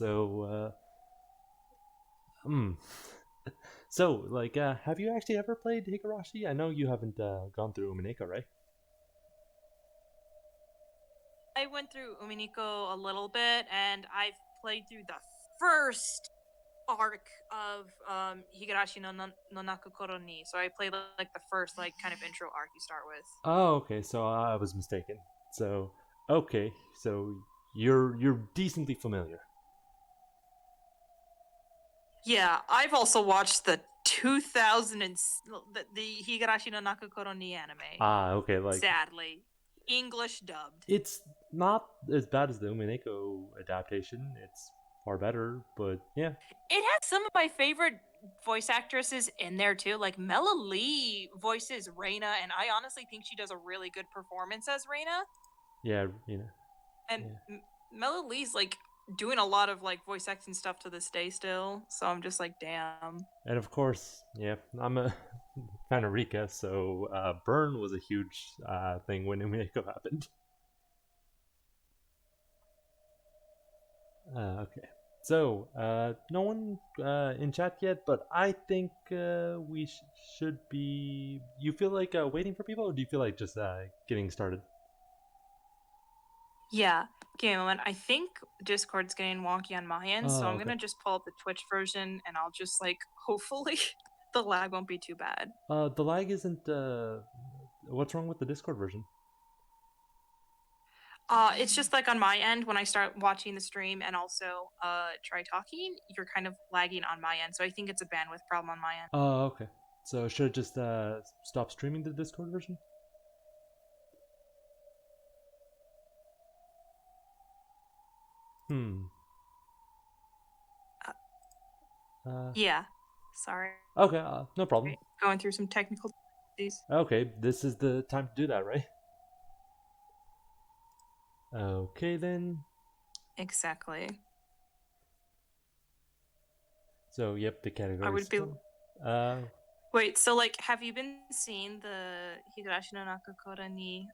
So, hmm. So, like, have you actually ever played Higurashi? I know you haven't gone through Umineko, right? I went through Umineko a little bit, and I've played through the first arc of Higurashi no Naku Koro ni. So I played like the first like kind of intro arc you start with. Oh, okay. So I was mistaken. So, okay. So you're decently familiar. Yeah, I've also watched the 2000 and the Higurashi no Naku Koro ni anime. Ah, okay. Like, Sadly, English dubbed. it's not as bad as the Umineko adaptation. It's far better, but yeah. It has some of my favorite voice actresses in there too. Like Mela Lee voices Reina, and I honestly think she does a really good performance as Reina. Yeah, you know. And Yeah. Mela Lee's like doing a lot of like voice acting stuff to this day still. So I'm just like, damn. And of course, yeah, I'm a fan of Rika, so Burn was a huge thing when Umineko happened. Okay. So, no one in chat yet, but I think we should be. You feel like waiting for people, or do you feel like just getting started? Yeah. Give me a moment. I think Discord's getting wonky on my end, so Oh, I'm okay. gonna just pull up the Twitch version and I'll just like hopefully the lag won't be too bad. The lag isn't. What's wrong with the Discord version? It's just like on my end when I start watching the stream and also try talking, you're kind of lagging on my end. So I think it's a bandwidth problem on my end. Oh, okay. So should I just stop streaming the Discord version? Hmm. Uh, Uh. yeah. Sorry. Okay. No problem. Going through some technical difficulties. Okay, this is the time to do that, right? Okay then. Exactly. So yep, the I category would be. system. Uh, Wait, so like, have you been seeing the Higurashi no Nakakura ni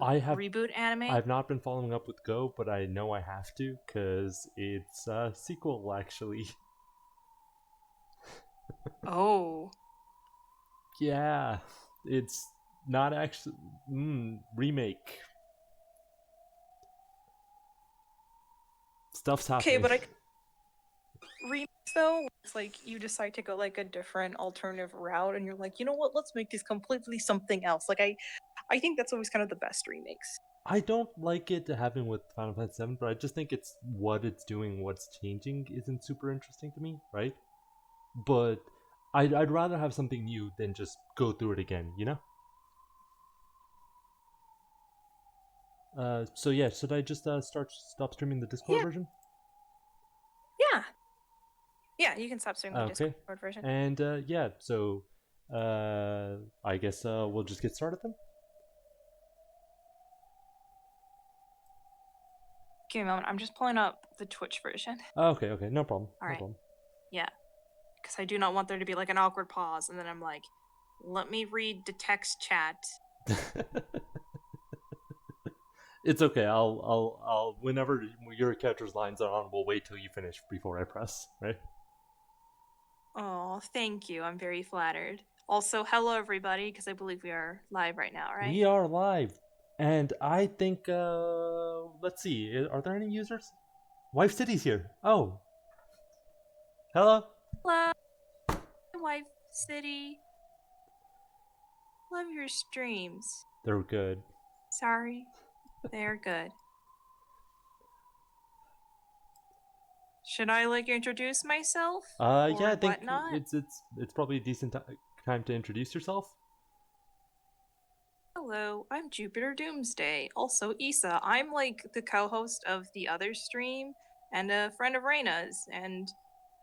I have reboot anime? I've not been following up with Go, but I know I have to because it's a sequel actually. Oh. Yeah, it's not actually remake. Stuff's Okay, happening. but I remakes though, it's like you decide to go like a different alternative route, and you're like, you know what? Let's make this completely something else. Like I think that's always kind of the best remakes. I don't like it to happen with Final Fantasy VII, but I just think it's what it's doing, what's changing isn't super interesting to me, right? But I'd rather have something new than just go through it again, you know? So yeah, should I just stop streaming the Discord Yeah, version? yeah, yeah. You can stop streaming the Okay, Discord version. and yeah, so I guess we'll just get started then. Give me a moment. I'm just pulling up the Twitch version. Okay, okay, no problem, All no right. problem. Yeah, because I do not want there to be like an awkward pause, and then I'm like, let me read the text chat. It's okay. I'll. Whenever your character's lines are on, we'll wait till you finish before I press. Right? Oh, thank you. I'm very flattered. Also, hello everybody, because I believe we are live right now, right? We are live, and I think. Let's see. Are there any users? Wife City's here. Oh, hello. Hello, Wife City. Love your streams. They're good. Sorry, they're good. Should I like introduce myself Yeah. or I think whatnot? it's probably a decent time to introduce yourself. Hello, I'm Jupiter Doomsday. Also, Issa. I'm like the co-host of the other stream and a friend of Reina's, and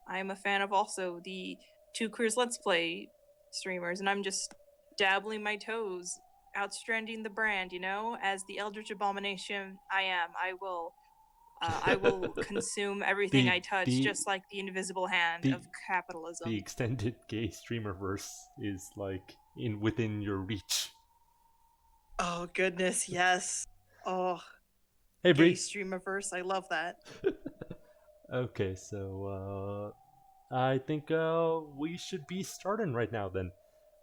I'm a fan of also the Two Queers Let's Play streamers, and I'm just dabbling my toes, outstranding the brand, you know, as the Eldritch Abomination I am. I will consume everything the I touch, the just like the invisible hand the of the capitalism. extended gay streamer verse is like in within your reach. Oh goodness, yes. Oh, Hey gay Bree. streamiverse, I love that. Okay, so I think we should be starting right now then.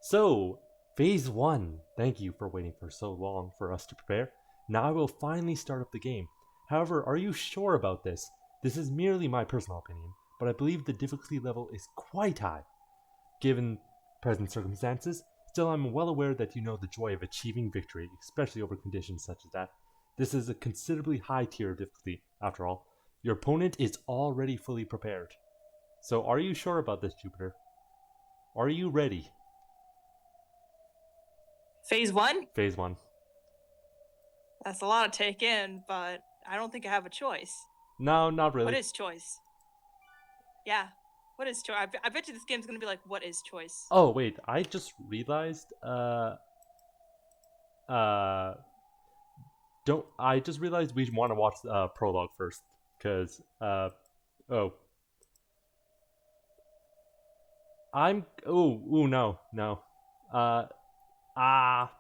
So, phase one. Thank you for waiting for so long for us to prepare. Now I will finally start up the game. However, are you sure about this? This is merely my personal opinion, but I believe the difficulty level is quite high. Given present circumstances, still I'm well aware that you know the joy of achieving victory, especially over conditions such as that. This is a considerably high tier of difficulty, after all. Your opponent is already fully prepared. So are you sure about this, Jupiter? Are you ready? Phase one? Phase one. That's a lot to take in, but I don't think I have a choice. No, not really. What is choice? Yeah. What is choice? I bet you this game's gonna be like, what is choice? Oh wait, I just realized. Uh, don't. I just realized we want to watch prologue first, cause oh, no. Uh, ah,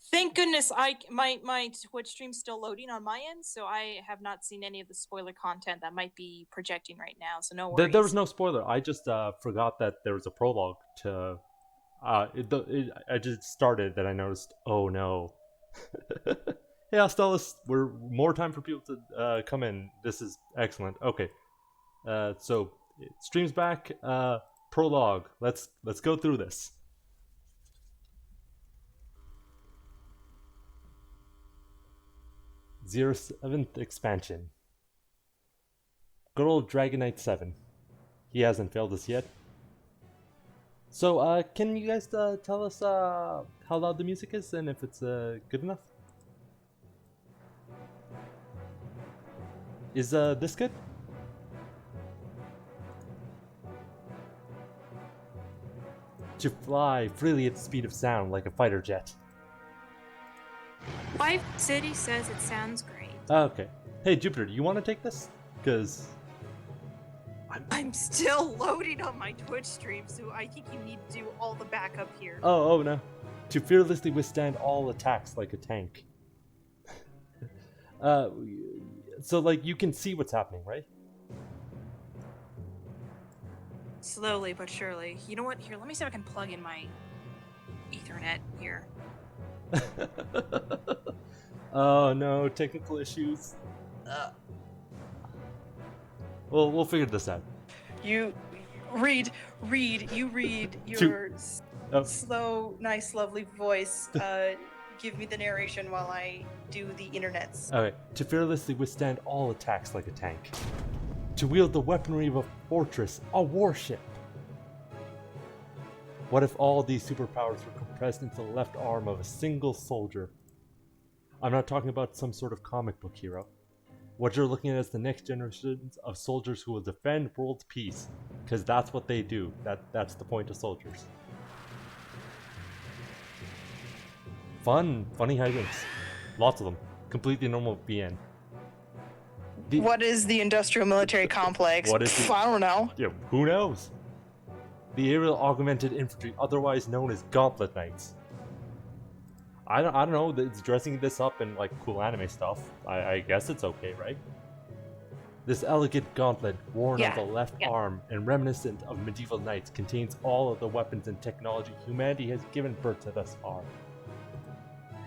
Thank goodness my Twitch stream's still loading on my end, so I have not seen any of the spoiler content that might be projecting right now. So no worries. there was no spoiler. I just forgot that there was a prologue to. I just started that I noticed. Oh no. Hey, Astellas, we're more time for people to come in. This is excellent. Okay, so streams back. Prologue. Let's go through this. 07th expansion. Good old Dragon Knight 7. He hasn't failed us yet. So, can you guys tell us how loud the music is and if it's good enough? Is this good? To fly freely at the speed of sound like a fighter jet. Wife City says it sounds great. Okay. Hey, Jupiter, do you want to take this? Because I'm still loading on my Twitch stream, so I think you need to do all the backup here. oh no. To fearlessly withstand all attacks like a tank. So like you can see what's happening, right? Slowly but surely. You know what? Here, let me see if I can plug in my Ethernet here. Oh no, technical issues. Well, we'll figure this out. You read your slow, nice, lovely voice. Give me the narration while I do the internets. Okay, to fearlessly withstand all attacks like a tank. To wield the weaponry of a fortress, a warship. What if all these superpowers were compressed into the left arm of a single soldier? I'm not talking about some sort of comic book hero. What you're looking at is the next generation of soldiers who will defend world peace, because that's what they do. That's the point of soldiers. Funny hijinks. Lots of them. Completely normal BN. What is the industrial military complex? What is I don't know. Yeah, who knows? The aerial augmented infantry, otherwise known as Gauntlet Knights. I don't know. It's dressing this up in like cool anime stuff. I guess it's okay, right? This elegant gauntlet, worn on the left arm and reminiscent of medieval knights, contains all of the weapons and technology humanity has given birth to thus far.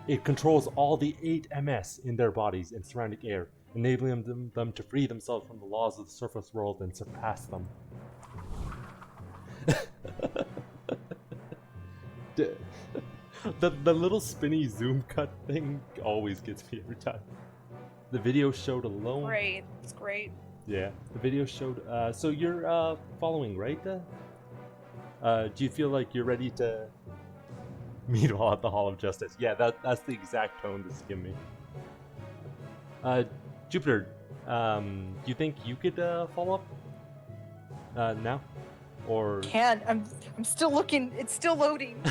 It controls all the 8 MS in their bodies and surrounding air, enabling them to free themselves from the laws of the surface world and surpass them. The little spinny zoom cut thing always gets me every time. The video showed alone. Great, it's great. Yeah, the video showed. So you're following, right? Do you feel like you're ready to meet all at the Hall of Justice? Yeah, that's the exact tone this is giving me. Jupiter, do you think you could follow up now? Or can't. I'm still looking. It's still loading.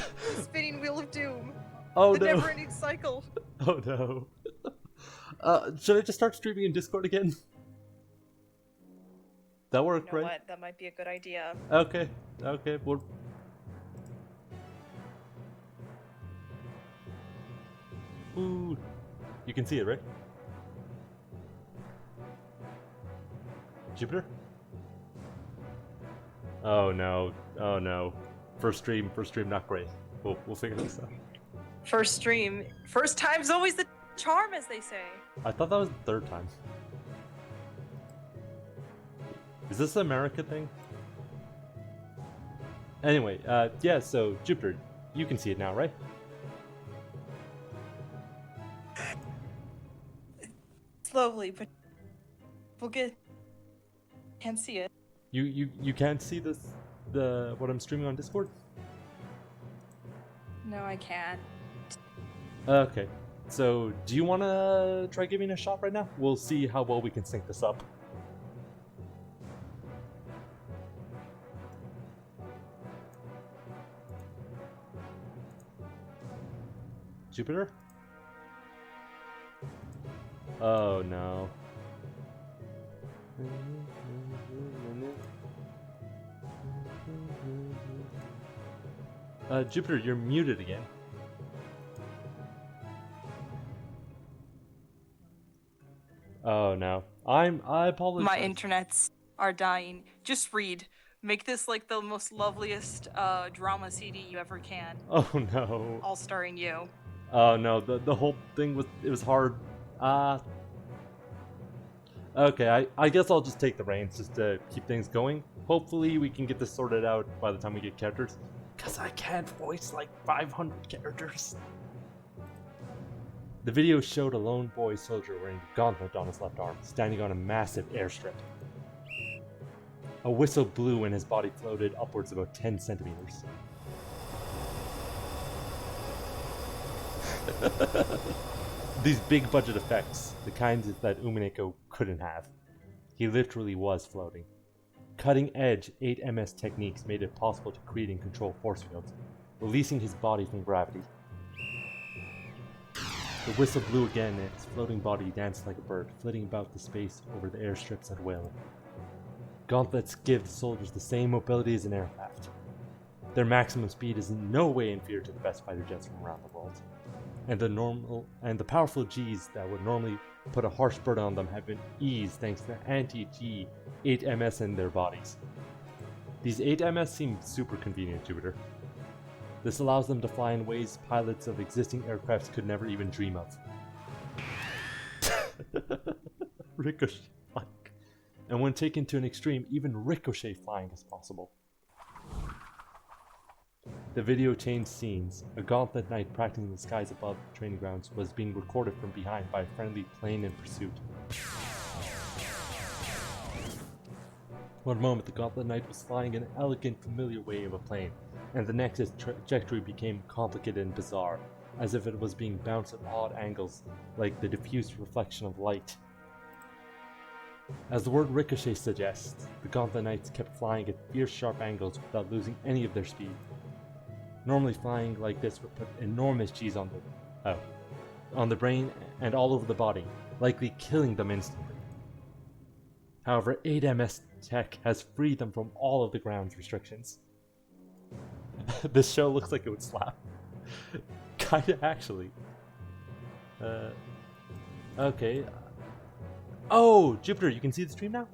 Spinning wheel of doom. Oh the no! Never-ending cycle. Oh no! Should I just start streaming in Discord again? That worked, you know right? What? That might be a good idea. Okay. Well. Ooh, you can see it, right? Jupiter? Oh no. Oh no. First stream, not great. We'll figure this out. First stream. First time's always the charm, as they say. I thought that was the third time. Is this an America thing? Anyway, yeah, so Jupiter, you can see it now, right? Slowly, but we'll get. Can't see it. You can't see this, what I'm streaming on Discord? No, I can't. Okay, so do you want to try giving it a shot right now? We'll see how well we can sync this up. Jupiter? Oh no. Jupiter, you're muted again. Oh no. I apologize. My internets are dying. Just read. Make this like the most loveliest drama CD you ever can. Oh no. All starring you. Oh no, the whole thing was hard. Okay, I guess I'll just take the reins just to keep things going. Hopefully we can get this sorted out by the time we get characters. Cause I can't voice like 500 characters. The video showed a lone boy soldier wearing a gauntlet on his left arm, standing on a massive airstrip. A whistle blew and his body floated upwards about 10 centimeters. These big budget effects, the kinds that Umineko couldn't have. He literally was floating. Cutting edge 8MS techniques made it possible to create and control force fields, releasing his body from gravity. The whistle blew again and his floating body danced like a bird, flitting about the space over the airstrips and wailing. Gauntlets give the soldiers the same mobility as an aircraft. Their maximum speed is in no way inferior to the best fighter jets from around the world. And the powerful Gs that would normally put a harsh burden on them have been eased thanks to anti-G 8MS in their bodies. These 8MS seem super convenient, Jupiter. This allows them to fly in ways pilots of existing aircrafts could never even dream of. Ricochet flying. And when taken to an extreme, even ricochet flying is possible. The video changed scenes. A gauntlet knight practicing in the skies above the training grounds was being recorded from behind by a friendly plane in pursuit. One moment the gauntlet knight was flying an elegant, familiar way of a plane, and the next its trajectory became complicated and bizarre, as if it was being bounced at odd angles, like the diffused reflection of light. As the word ricochet suggests, the gauntlet knights kept flying at fierce sharp angles without losing any of their speed. Normally flying like this would put enormous G's on the brain and all over the body, likely killing them instantly. However, 8MS tech has freed them from all of the ground's restrictions. This show looks like it would slap. Kinda actually. Okay. Oh, Jupiter, you can see the stream now?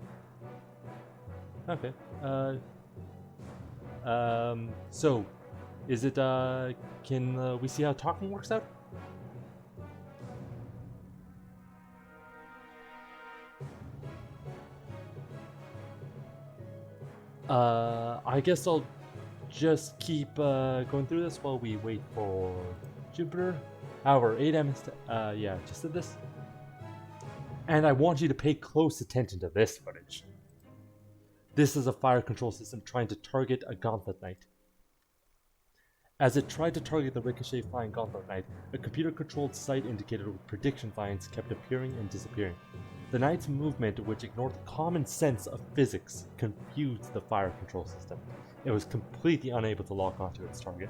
Okay. So, is it, can we see how talking works out? I guess I'll just keep going through this while we wait for Jupiter. However, 8M is, yeah, just did this. And I want you to pay close attention to this footage. This is a fire control system trying to target a gauntlet knight. As it tried to target the ricochet flying gauntlet knight, a computer-controlled sight indicator with prediction lines kept appearing and disappearing. The knight's movement, which ignored the common sense of physics, confused the fire control system. It was completely unable to lock onto its target.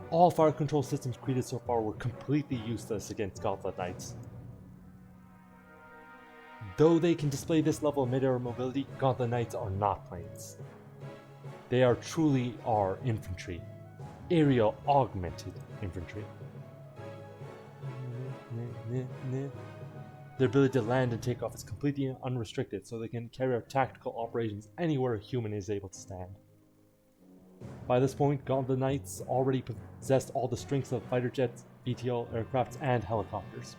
All fire control systems created so far were completely useless against gauntlet knights. Though they can display this level of mid-air mobility, gauntlet knights are not planes. They truly are infantry. Aerial augmented infantry. Their ability to land and take off is completely unrestricted, so they can carry out tactical operations anywhere a human is able to stand. By this point, Gauntlet Knights already possessed all the strengths of fighter jets, VTOL aircrafts, and helicopters.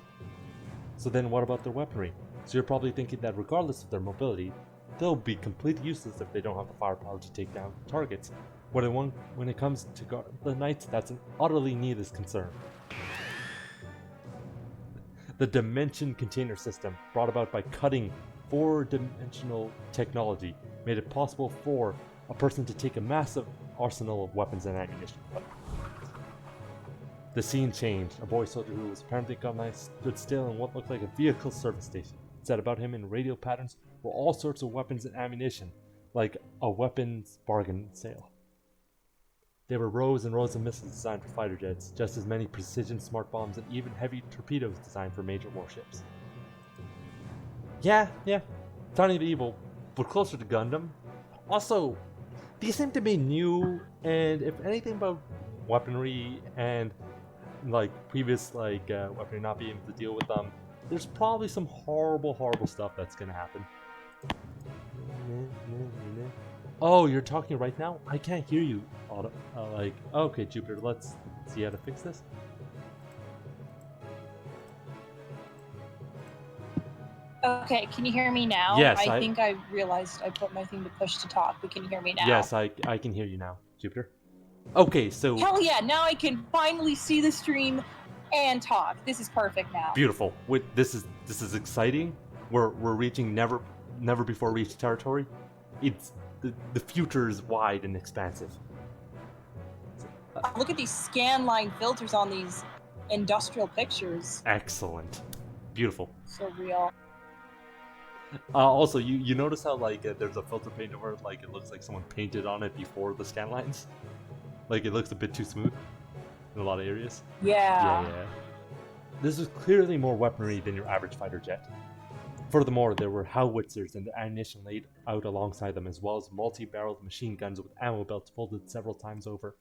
So then what about their weaponry? So you're probably thinking that regardless of their mobility, they'll be completely useless if they don't have the firepower to take down targets. When it comes to Gauntlet Knights, that's an utterly needless concern. The Dimension Container System, brought about by cutting 4-dimensional technology, made it possible for a person to take a massive arsenal of weapons and ammunition. The scene changed. A boy soldier who was apparently Gauntlet Knight stood still in what looked like a vehicle service station. It said about him in radio patterns were all sorts of weapons and ammunition, like a weapons bargain sale. There were rows and rows of missiles designed for fighter jets, just as many precision smart bombs and even heavy torpedoes designed for major warships. Yeah, tiny but evil, but closer to Gundam. Also, these seem to be new, and if anything about weaponry and like previous weaponry not being able to deal with them, there's probably some horrible stuff that's gonna happen. Oh, you're talking right now? I can't hear you. Okay, Jupiter, let's see how to fix this. Okay, can you hear me now? Yes, I think I realized I put my thing to push to talk, but can you hear me now? Yes, I can hear you now, Jupiter. Okay, so... Hell yeah, now I can finally see the stream and talk. This is perfect now. Beautiful. This is exciting. We're reaching never before reached territory. It's the future is wide and expansive. Look at these scan line filters on these industrial pictures. Excellent. Beautiful. So real. Also, you notice how there's a filter paint over it, it looks like someone painted on it before the scan lines? It looks a bit too smooth in a lot of areas. Yeah. This is clearly more weaponry than your average fighter jet. Furthermore, there were howitzers and ammunition laid out alongside them, as well as multi-barreled machine guns with ammo belts folded several times over.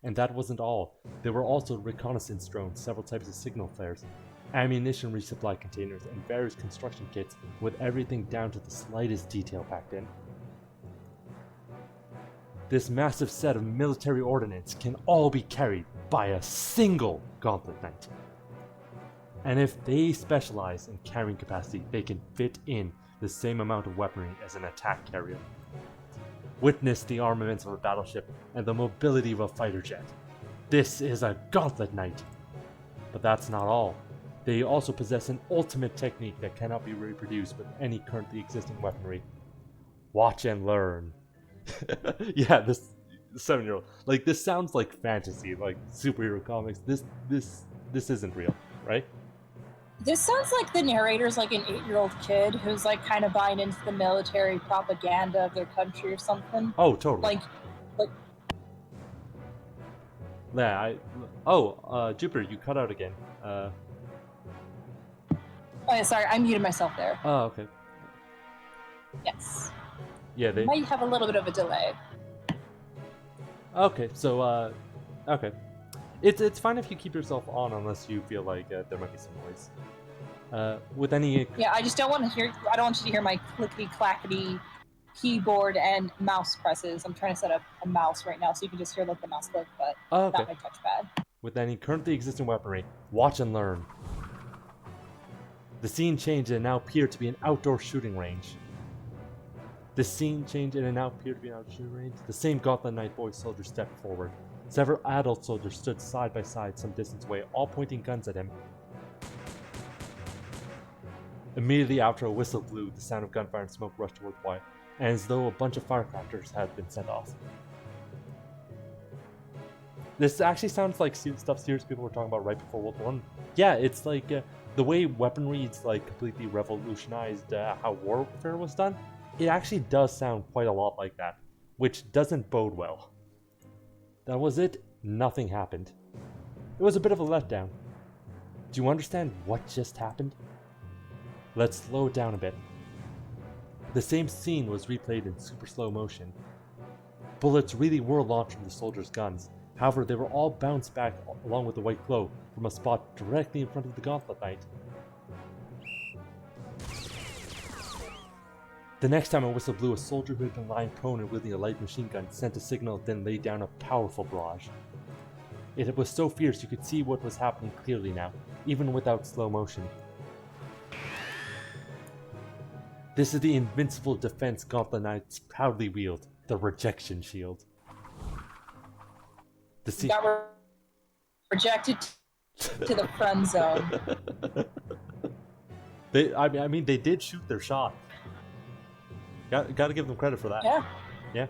And that wasn't all. There were also reconnaissance drones, several types of signal flares, ammunition resupply containers, and various construction kits with everything down to the slightest detail packed in. This massive set of military ordnance can all be carried by a single Gauntlet Knight. And if they specialize in carrying capacity, they can fit in the same amount of weaponry as an attack carrier. Witness the armaments of a battleship and the mobility of a fighter jet. This is a Gauntlet Knight. But that's not all. They also possess an ultimate technique that cannot be reproduced with any currently existing weaponry. Watch and learn. Yeah, this 7-year-old. This sounds like fantasy, like superhero comics. This isn't real, right? This sounds like the narrator's an 8-year-old kid who's kind of buying into the military propaganda of their country or something. Oh, totally. Yeah, Jupiter, you cut out again. Oh, yeah, sorry, I muted myself there. Oh, okay. Yes. Yeah, they might have a little bit of a delay. Okay, so okay. It's fine if you keep yourself on unless you feel like there might be some noise. With any... Yeah, I just don't want to hear... I don't want you to hear my clickety-clackety keyboard and mouse presses. I'm trying to set up a mouse right now so you can just hear the mouse click, but okay. not my touchpad. With any currently existing weaponry, watch and learn. The scene changed and now appeared to be an outdoor shooting range. The same Gauntlet Knight boy soldier stepped forward. Several adult soldiers stood side by side some distance away, all pointing guns at him. Immediately after a whistle blew, the sound of gunfire and smoke rushed toward quiet, and as though a bunch of firecrackers had been set off. This actually sounds like stuff serious people were talking about right before World War I. Yeah, it's the way weaponry is completely revolutionized how warfare was done. It actually does sound quite a lot like that, which doesn't bode well. That was it. Nothing happened. It was a bit of a letdown. Do you understand what just happened? Let's slow it down a bit. The same scene was replayed in super slow motion. Bullets really were launched from the soldiers' guns. However, they were all bounced back along with the white glow from a spot directly in front of the Gauntlet Knight. The next time a whistle blew, a soldier who had been lying prone and wielding a light machine gun sent a signal, then laid down a powerful barrage. It was so fierce you could see what was happening clearly now, even without slow motion. This is the invincible defense Gauntlet Knights proudly wield, the Rejection Shield. Got rejected to the friend zone. I mean, they did shoot their shot. Gotta give them credit for that. Yeah.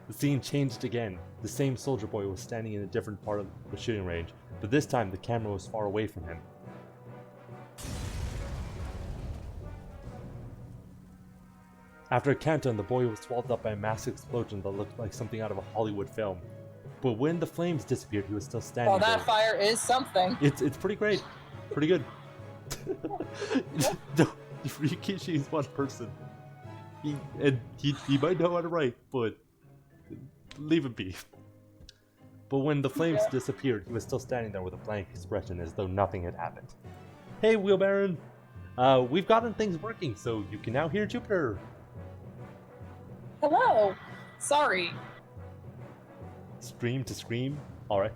The scene changed again. The same soldier boy was standing in a different part of the shooting range, but this time the camera was far away from him. After a countdown, the boy was swallowed up by a massive explosion that looked like something out of a Hollywood film. But when the flames disappeared, he was still standing Well, that there. fire is something. It's pretty great. Pretty good. No, Ryukishi is one person. He might know how to write, but leave him be. But when the flames disappeared, he was still standing there with a blank expression as though nothing had happened. Hey, Wheel Baron! We've gotten things working, so you can now hear Jupiter. Hello. Sorry. Scream to scream? Alright.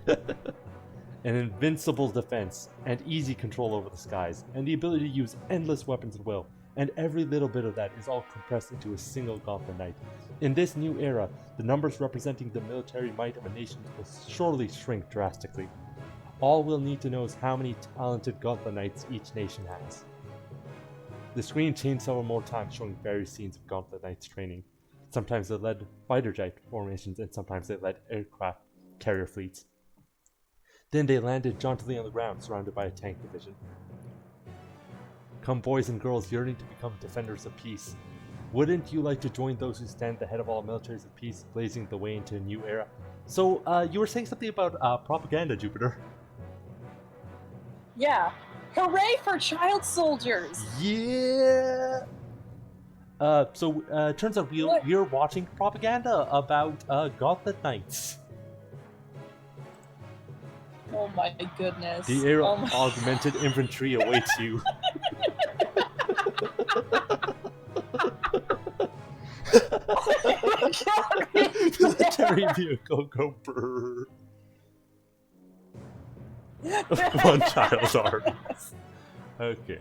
An invincible defense, and easy control over the skies, and the ability to use endless weapons at will, and every little bit of that is all compressed into a single Gauntlet Knight. In this new era, the numbers representing the military might of a nation will surely shrink drastically. All we'll need to know is how many talented Gauntlet Knights each nation has. The screen changed several more times, showing various scenes of Gauntlet Knights training. Sometimes they led fighter jet formations, and sometimes they led aircraft carrier fleets. Then they landed jauntily on the ground, surrounded by a tank division. Come boys and girls yearning to become defenders of peace. Wouldn't you like to join those who stand at the head of all militaries of peace, blazing the way into a new era? So, you were saying something about propaganda, Jupiter. Yeah. Hooray for child soldiers! Yeah! Turns out we're watching propaganda about Gauntlet Knights. Oh my goodness. The era of augmented infantry awaits you. Military vehicle, go brrr. One child's army. Okay.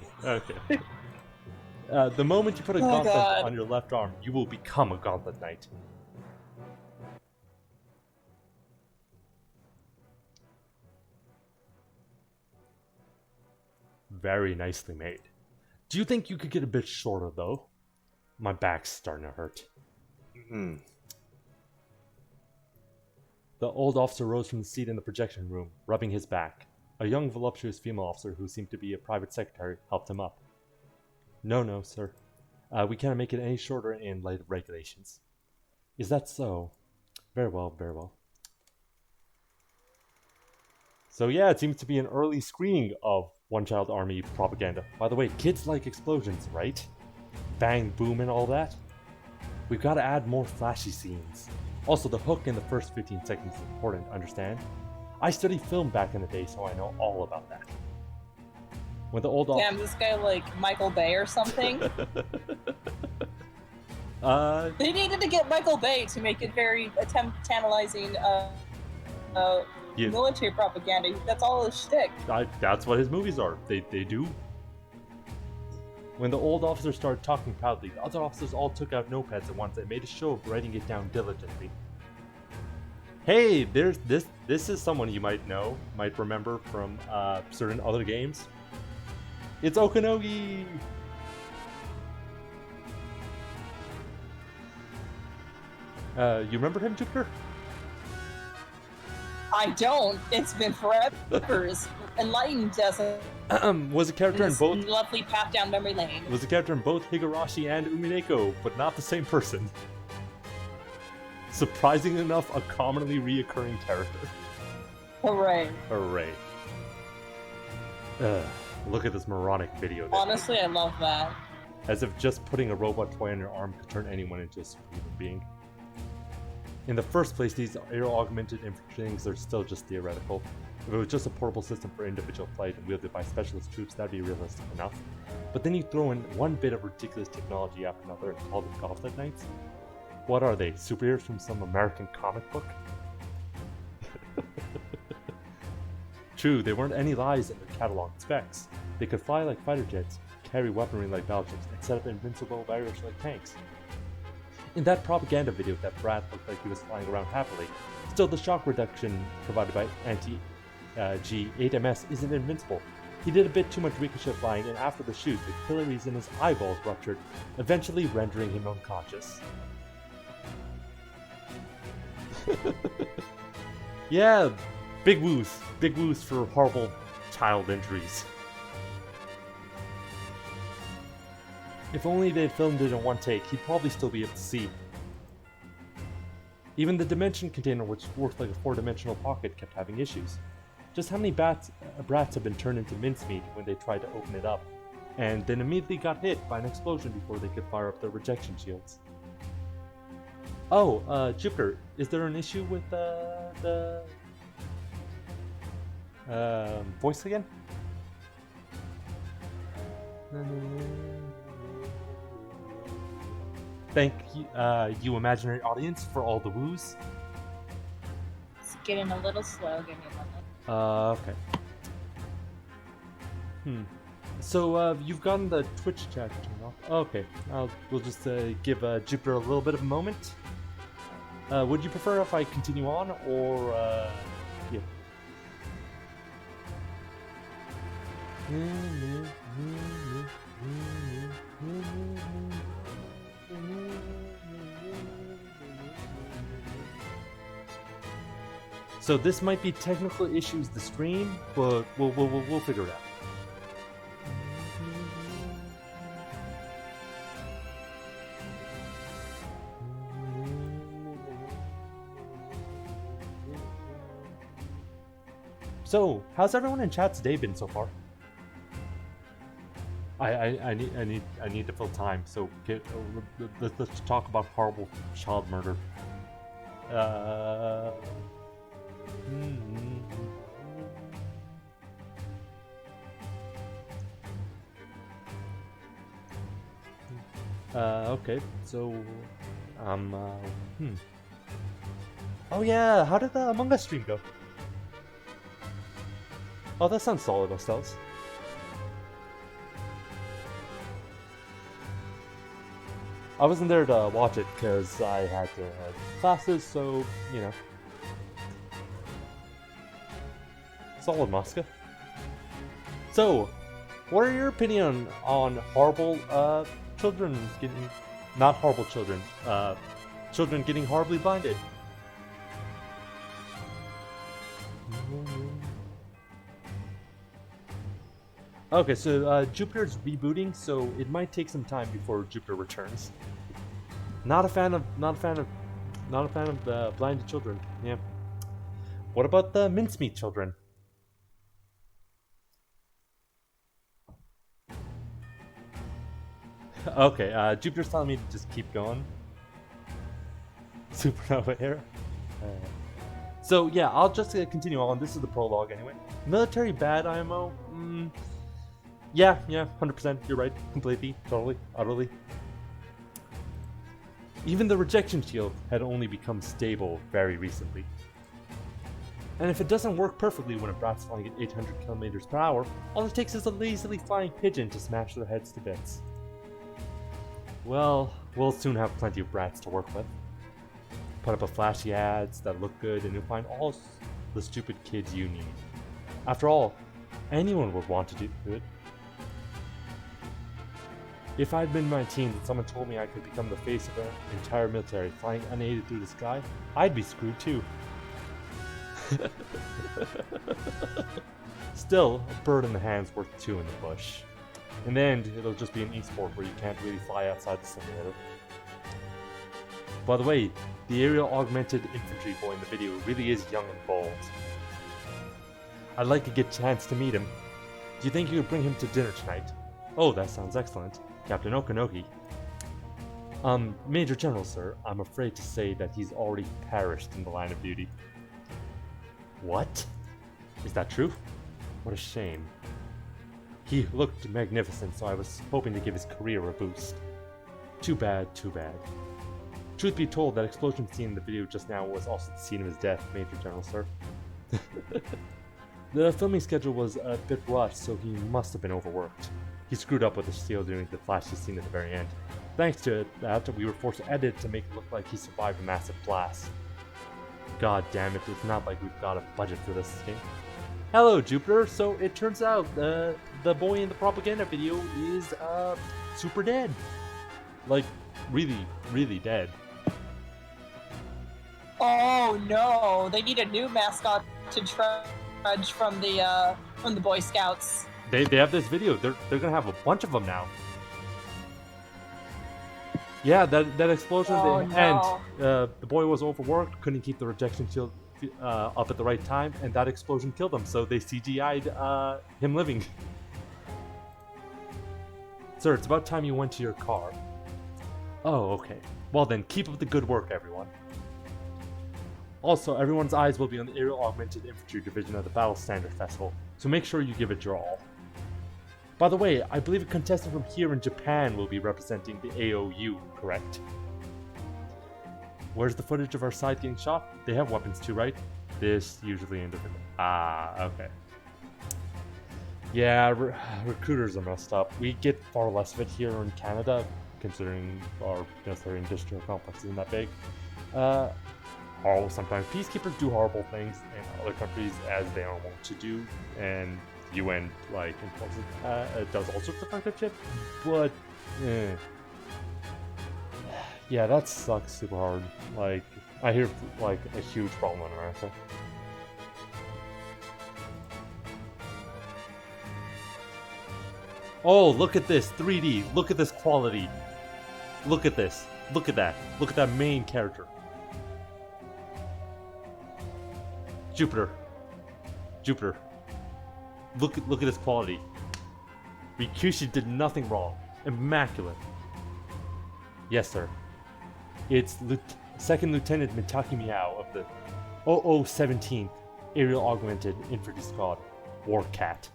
The moment you put a gauntlet on your left arm, you will become a Gauntlet Knight. Very nicely made. Do you think you could get a bit shorter, though? My back's starting to hurt. The old officer rose from the seat in the projection room, rubbing his back. A young, voluptuous female officer, who seemed to be a private secretary, helped him up. No, sir. We cannot make it any shorter in light of regulations. Is that so? Very well. So yeah, it seems to be an early screening of One Child Army propaganda. By the way, kids like explosions, right? Bang, boom, and all that. We've got to add more flashy scenes. Also, the hook in the first 15 seconds is important, understand? I studied film back in the day, so I know all about that. When the old Damn, this guy like Michael Bay or something? They needed to get Michael Bay to make it very tantalizing military propaganda. That's all his shtick. That's what his movies are. They do. When the old officer started talking proudly, the other officers all took out notepads at once and made a show of writing it down diligently. Hey, this is someone you might remember from certain other games. It's Okanogi! You remember him, Jupiter? I don't. It's been forever. Enlightened doesn't. Was a character in both. Lovely path down memory lane. Was a character in both Higurashi and Umineko, but not the same person. Surprisingly enough, a commonly reoccurring character. Hooray. Look at this moronic video. Honestly, I love that. As if just putting a robot toy on your arm could turn anyone into a superhuman being. In the first place, these air-augmented infantry things are still just theoretical. If it was just a portable system for individual flight and wielded by specialist troops, that'd be realistic enough. But then you throw in one bit of ridiculous technology after another and call them Gauntlet Knights? What are they, superheroes from some American comic book? True, there weren't any lies in their catalog specs. They could fly like fighter jets, carry weaponry like battleships, and set up invincible barriers like tanks. In that propaganda video, that brat looked like he was flying around happily. Still, the shock reduction provided by Anti-G8MS isn't invincible. He did a bit too much ricochet flying, and after the shoot, the capillaries in his eyeballs ruptured, eventually rendering him unconscious. Yeah, big woos for horrible child injuries. If only they'd filmed it in one take, he'd probably still be able to see. Even the dimension container, which worked like a 4-dimensional pocket, kept having issues. Just how many brats have been turned into mincemeat when they tried to open it up, and then immediately got hit by an explosion before they could fire up their rejection shields? Oh, Jupiter, is there an issue with the voice again? Thank you, you imaginary audience, for all the woos. It's getting a little slow. Give me a moment. Okay. So, you've gotten the Twitch chat turned off. Okay, we'll just give Jupiter a little bit of a moment. Would you prefer if I continue on, or, yeah. So this might be technical issues the stream, but we'll figure it out. So, how's everyone in chat today been so far? I need to fill time. So let's talk about horrible child murder. Okay, so, Oh yeah, how did the Among Us stream go? Oh, that sounds solid, Ostells. I wasn't there to watch it because I had to have classes, so, you know. Solid, Mosca. So, what are your opinion on horrible children getting... Not horrible children, children getting horribly blinded? Okay, so Jupiter's rebooting, so it might take some time before Jupiter returns. Not a fan of the blinded children. Yeah. What about the mincemeat children? Okay, Jupiter's telling me to just keep going. Supernova era. So yeah, I'll just continue on. This is the prologue anyway. Military bad IMO. Yeah, 100%. You're right. Completely, totally, utterly. Even the rejection shield had only become stable very recently. And if it doesn't work perfectly when a brat's flying at 800 kilometers per hour, all it takes is a lazily flying pigeon to smash their heads to bits. Well, we'll soon have plenty of brats to work with. Put up a flashy ads that look good and you'll find all the stupid kids you need. After all, anyone would want to do it. If I'd been in my teens and someone told me I could become the face of an entire military flying unaided through the sky, I'd be screwed too. Still, a bird in the hand's worth two in the bush. In the end, it'll just be an esport where you can't really fly outside the simulator. By the way, the aerial augmented infantry boy in the video really is young and bold. I'd like to get a chance to meet him. Do you think you could bring him to dinner tonight? Oh, that sounds excellent. Captain Okanoki. Major General, sir, I'm afraid to say that he's already perished in the line of duty. What? Is that true? What a shame. He looked magnificent, so I was hoping to give his career a boost. Too bad, too bad. Truth be told, that explosion scene in the video just now was also the scene of his death, Major General Sir. The filming schedule was a bit rushed, so he must have been overworked. He screwed up with the steel during the flashy scene at the very end. Thanks to that, we were forced to edit to make it look like he survived a massive blast. God damn it, it's not like we've got a budget for this game. Hello, Jupiter. So it turns out the boy in the propaganda video is super dead. Like, really, really dead. Oh no! They need a new mascot to trudge from the Boy Scouts. They have this video. They're gonna have a bunch of them now. Yeah, that explosion Oh, at the no. end. The boy was overworked, couldn't keep the rejection shield up at the right time, and that explosion killed him. So they CGI'd him living. Sir, it's about time you went to your car. Oh, okay. Well then, keep up the good work, everyone. Also, everyone's eyes will be on the Aerial Augmented Infantry Division of the Battle Standard Festival, so make sure you give it your all. By the way, I believe a contestant from here in Japan will be representing the AOU, correct? Where's the footage of our side getting shot? They have weapons too, right? This usually individual. Ah, okay. Yeah, recruiters are messed up. We get far less of it here in Canada, considering our military industrial complex isn't that big. Sometimes peacekeepers do horrible things in other countries as they are wont to do, and UN does all sorts of fucked up shit. But yeah, that sucks super hard. Like, I hear like a huge problem in America. Oh, look at this 3D. Look at this quality. Look at this. Look at that. Look at that main character. Jupiter. Look at this quality. Rikushi did nothing wrong. Immaculate. Yes, sir. It's Second Lieutenant Mitaki Miao of the 0017th Aerial Augmented Infantry Squad, Warcat.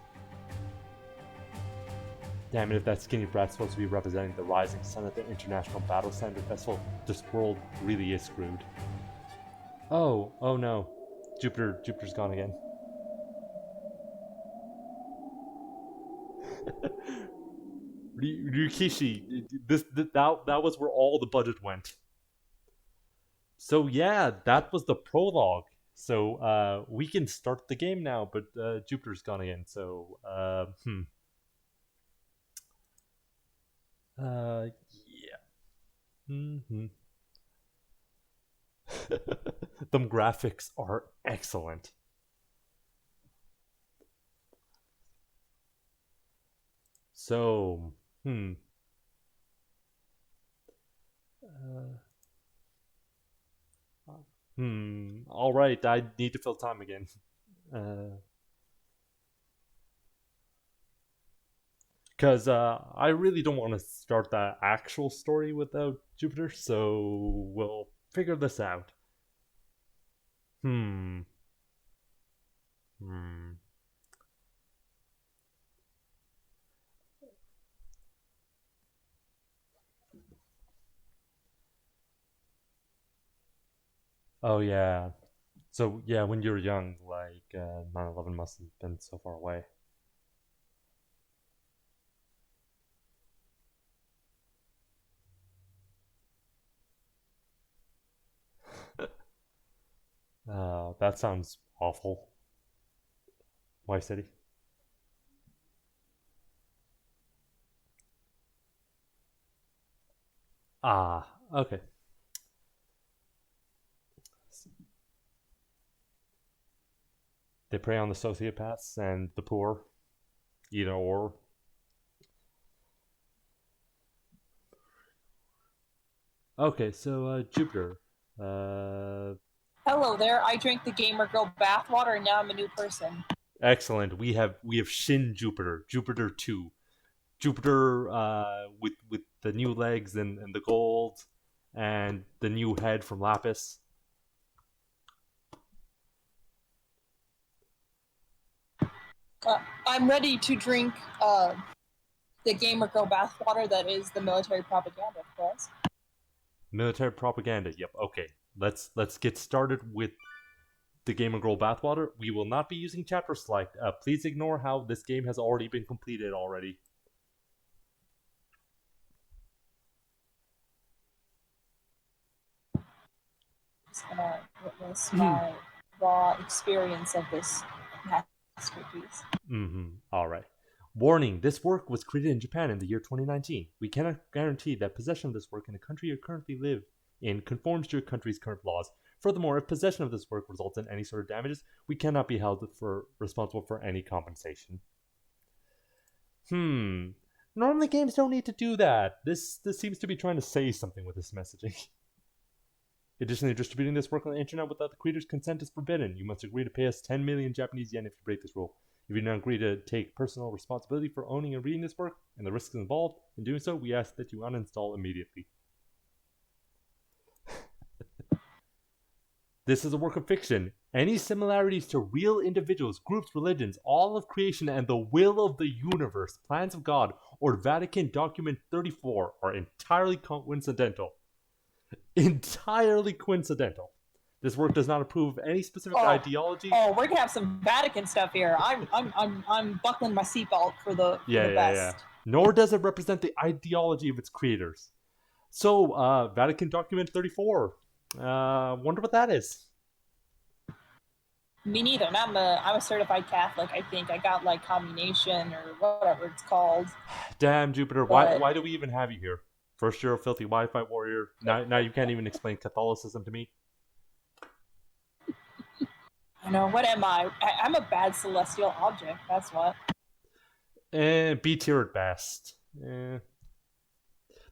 Damn it, if that skinny brat's supposed to be representing the rising sun at the International Battle Standard Festival, this world really is screwed. Oh no. Jupiter's gone again. Ryukishi, that was where all the budget went. So yeah, that was the prologue. So we can start the game now, but Jupiter's gone again. So yeah. Them graphics are excellent. So, all right, I need to fill time again. Because I really don't want to start the actual story without Jupiter, so we'll figure this out. Oh yeah. So yeah, when you were young, like 9/11 must have been so far away. That sounds awful. Why City? Ah, okay. They prey on the sociopaths and the poor. Either or. Okay, so Jupiter. Hello there. I drank the gamer girl bathwater, and now I'm a new person. Excellent. We have Shin Jupiter, Jupiter 2. Jupiter with the new legs and the gold and the new head from Lapis. I'm ready to drink the gamer girl bathwater that is the military propaganda, of course. Military propaganda. Yep. Okay. Let's get started with the Gamer Girl bathwater. We will not be using chapter select. Please ignore how this game has already been completed already. Just gonna witness my raw experience of this masterpiece. All right. Warning, this work was created in Japan in the year 2019. We cannot guarantee that possession of this work in the country you currently live in conforms to your country's current laws. Furthermore, if possession of this work results in any sort of damages, we cannot be held responsible for any compensation. Normally games don't need to do that. This seems to be trying to say something with this messaging. Additionally, distributing this work on the internet without the creator's consent is forbidden. You must agree to pay us 10 million Japanese yen if you break this rule. If you do not agree to take personal responsibility for owning and reading this work and the risks involved in doing so, we ask that you uninstall immediately. This is a work of fiction. Any similarities to real individuals, groups, religions, all of creation, and the will of the universe, plans of God, or Vatican Document 34 are entirely coincidental. Entirely coincidental. This work does not approve of any specific ideology. Oh, we're gonna have some Vatican stuff here. I'm buckling my seatbelt for the best. Yeah. Nor does it represent the ideology of its creators. So, Vatican Document 34. Wonder what that is. Me neither. And I'm a certified Catholic. I think I got like communation or whatever it's called. Damn, Jupiter. Why do we even have you here? First you're a filthy Wi-Fi warrior. Now you can't even explain Catholicism to me. I know. What am I? I'm a bad celestial object. That's what. B tier at best.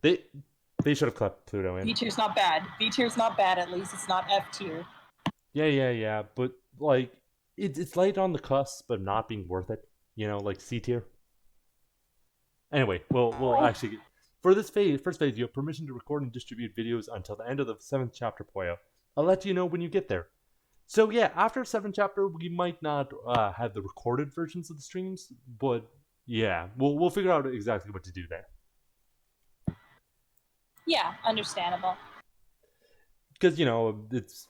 They should have cut Pluto in. B tier's not bad. B tier's not bad. At least it's not F tier. Yeah. But like, it's light on the cusp of not being worth it. You know, like C tier. Anyway, we'll actually. For this first phase, you have permission to record and distribute videos until the end of the 7th chapter, Poyo. I'll let you know when you get there. So yeah, after 7th chapter, we might not have the recorded versions of the streams, but yeah, we'll figure out exactly what to do there. Yeah, understandable. Because, you know, it's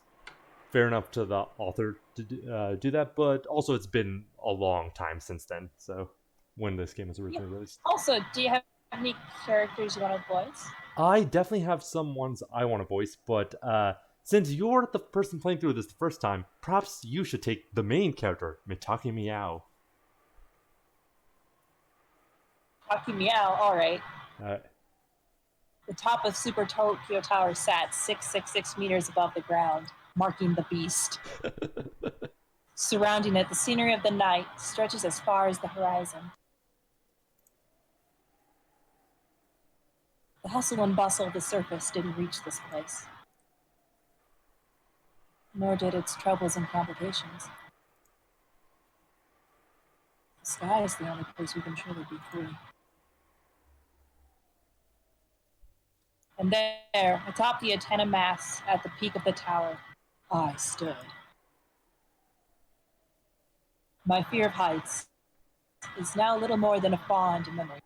fair enough to the author to do that, but also it's been a long time since then, so when this game was originally released. Also, do you have any characters you want to voice? I definitely have some ones I want to voice, but since you're the person playing through this the first time, perhaps you should take the main character, Mitaki Meow. Mitaki Meow, alright. Alright. The top of Super Tokyo Tower sat 666 meters above the ground, marking the beast. Surrounding it, the scenery of the night stretches as far as the horizon. The hustle and bustle of the surface didn't reach this place. Nor did its troubles and complications. The sky is the only place we can truly be free. And there, atop the antenna masts at the peak of the tower, I stood. My fear of heights is now little more than a fond memory.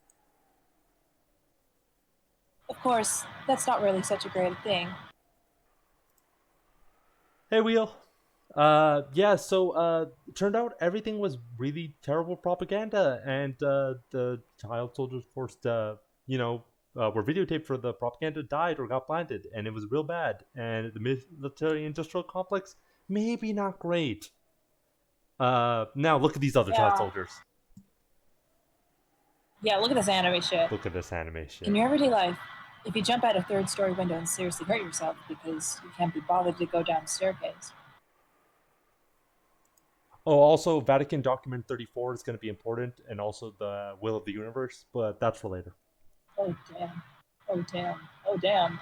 Of course, that's not really such a great thing. Hey, Wheel. So it turned out everything was really terrible propaganda, and the child soldiers forced, were videotaped for the propaganda died or got blinded, and it was real bad. And the military-industrial complex, maybe not great. Now look at these other child soldiers. Yeah, look at this anime shit. Look at this anime shit. In your everyday life, if you jump out a third-story window and seriously hurt yourself because you can't be bothered to go down the staircase. Oh, also, Vatican Document 34 is going to be important, and also the will of the universe, but that's for later. Oh, damn.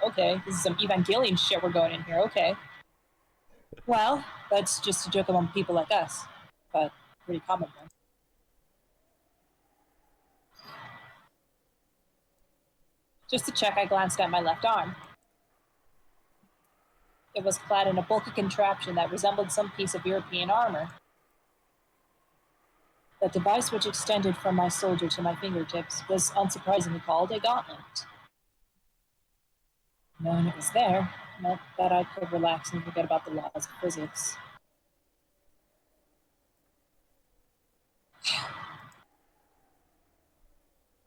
Okay, this is some Evangelion shit we're going in here, okay. Well, that's just a joke among people like us, but pretty common one. Just to check, I glanced at my left arm. It was clad in a bulky contraption that resembled some piece of European armor. That device, which extended from my soldier to my fingertips, was unsurprisingly called a gauntlet. Knowing it was there meant that I could relax and forget about the laws of physics.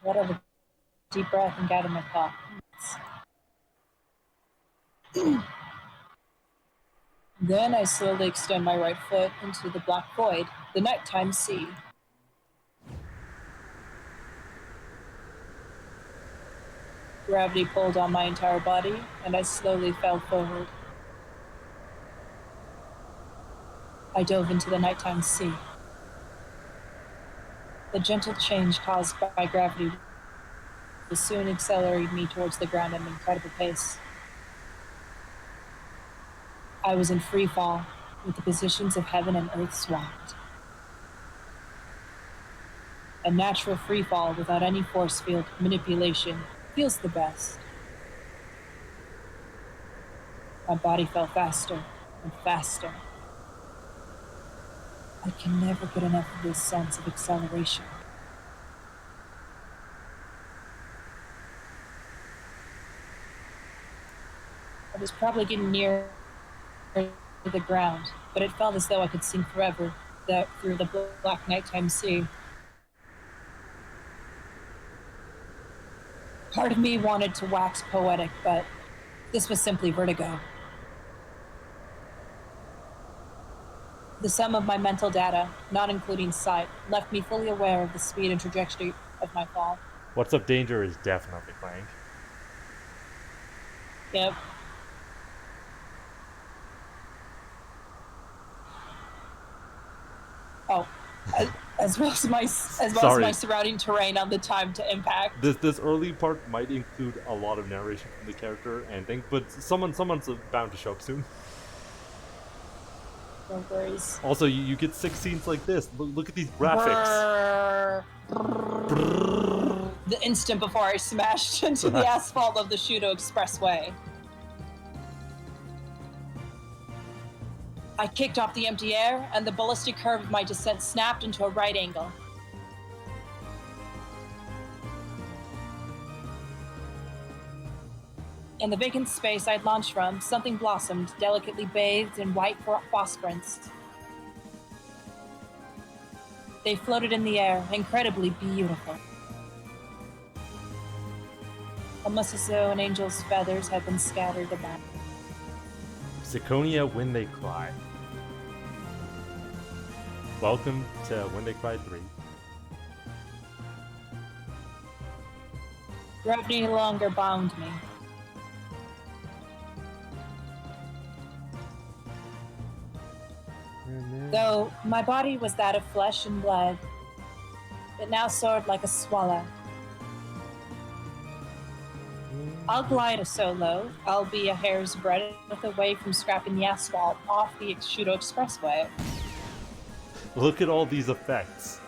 Let out a deep breath and gather my thoughts. Then I slowly extend my right foot into the black void, the nighttime sea. Gravity pulled on my entire body, and I slowly fell forward. I dove into the nighttime sea. The gentle change caused by gravity was soon accelerating me towards the ground at an incredible pace. I was in free fall, with the positions of heaven and earth swapped. A natural free fall without any force field manipulation feels the best. My body fell faster and faster. I can never get enough of this sense of acceleration. I was probably getting near the ground, but it felt as though I could sink forever through the black nighttime sea. Part of me wanted to wax poetic, but this was simply vertigo. The sum of my mental data, not including sight, left me fully aware of the speed and trajectory of my fall. What's Up Danger is definitely playing. Yep. Oh, as well as my surrounding terrain on the time to impact. This early part might include a lot of narration from the character and things, but someone's bound to show up soon. No worries. Also, you get 6 scenes like this. Look at these graphics. The instant before I smashed into the asphalt of the Shudo Expressway. I kicked off the empty air, and the ballistic curve of my descent snapped into a right angle. In the vacant space I'd launched from, something blossomed, delicately bathed in white phosphorence. They floated in the air, incredibly beautiful. Almost as though an angel's feathers had been scattered about. Ciconia When They Cry. Welcome to When They Cry 3. Gravity no longer bound me. Though my body was that of flesh and blood, it now soared like a swallow. I'll glide so low, I'll be a hair's breadth away from scrapping the asphalt off the Shudo Expressway. Look at all these effects.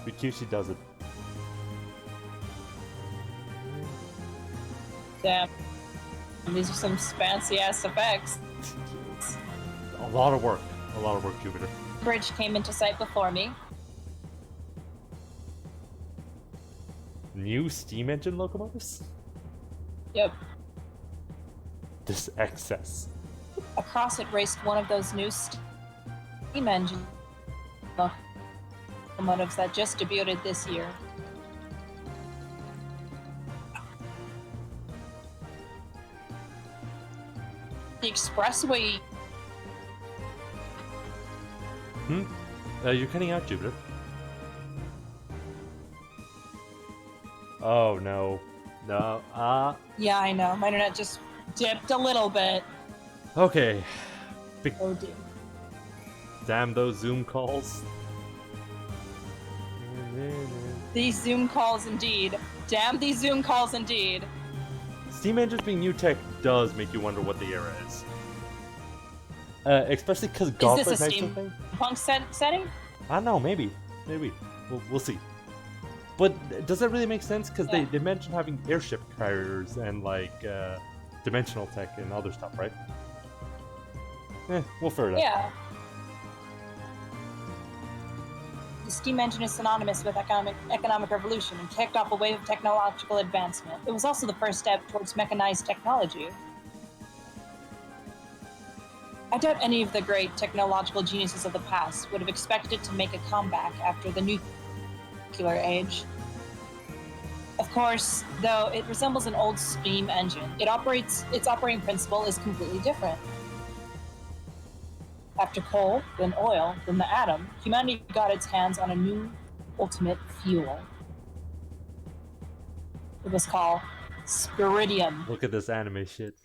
Rikushi does it. Damn. These are some fancy ass effects. A lot of work, Jupiter. Bridge came into sight before me. New steam engine locomotives? Yep. This excess. Across it raced one of those new steam engine locomotives that just debuted this year. The expressway. You're cutting out, Jupiter. Oh no. No. Yeah, I know. My internet just dipped a little bit. Okay. Oh dear. Damn those Zoom calls. These Zoom calls indeed. Damn these Zoom calls indeed. Steam engines being new tech does make you wonder what the era is. Especially because Galore Is this a makes something. steampunk setting? I don't know, maybe. We'll see. But does that really make sense? Because they mentioned having airship carriers and like dimensional tech and other stuff, right? We'll figure it out. Yeah. the steam engine is synonymous with economic revolution and kicked off a wave of technological advancement. It was also the first step towards mechanized technology. I doubt any of the great technological geniuses of the past would have expected it to make a comeback after the nuclear age. Of course, though it resembles an old steam engine, its operating principle is completely different. After coal, then oil, then the atom, humanity got its hands on a new ultimate fuel. It was called spiridium. Look at this anime shit.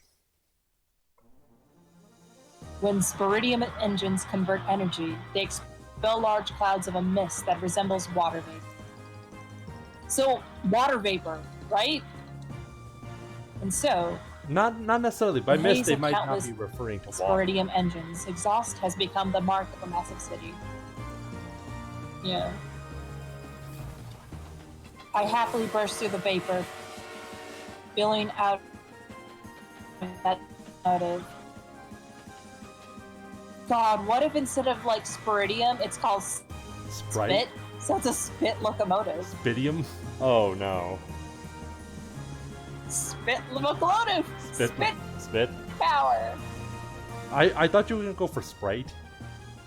When spiridium engines convert energy, they expel large clouds of a mist that resembles water vapor. So, water vapor, right? And so, Not necessarily. By the mist, haze they of might not countless be referring to water. spiridium engines, exhaust has become the mark of a massive city. Yeah. I happily burst through the vapor, spilling out that motive. God, what if instead of like spiridium, it's called Sprite? spit? So it's a spit locomotive. Spidium? Oh no. Spit locomotive! Spit? Power! I thought you were gonna go for Sprite,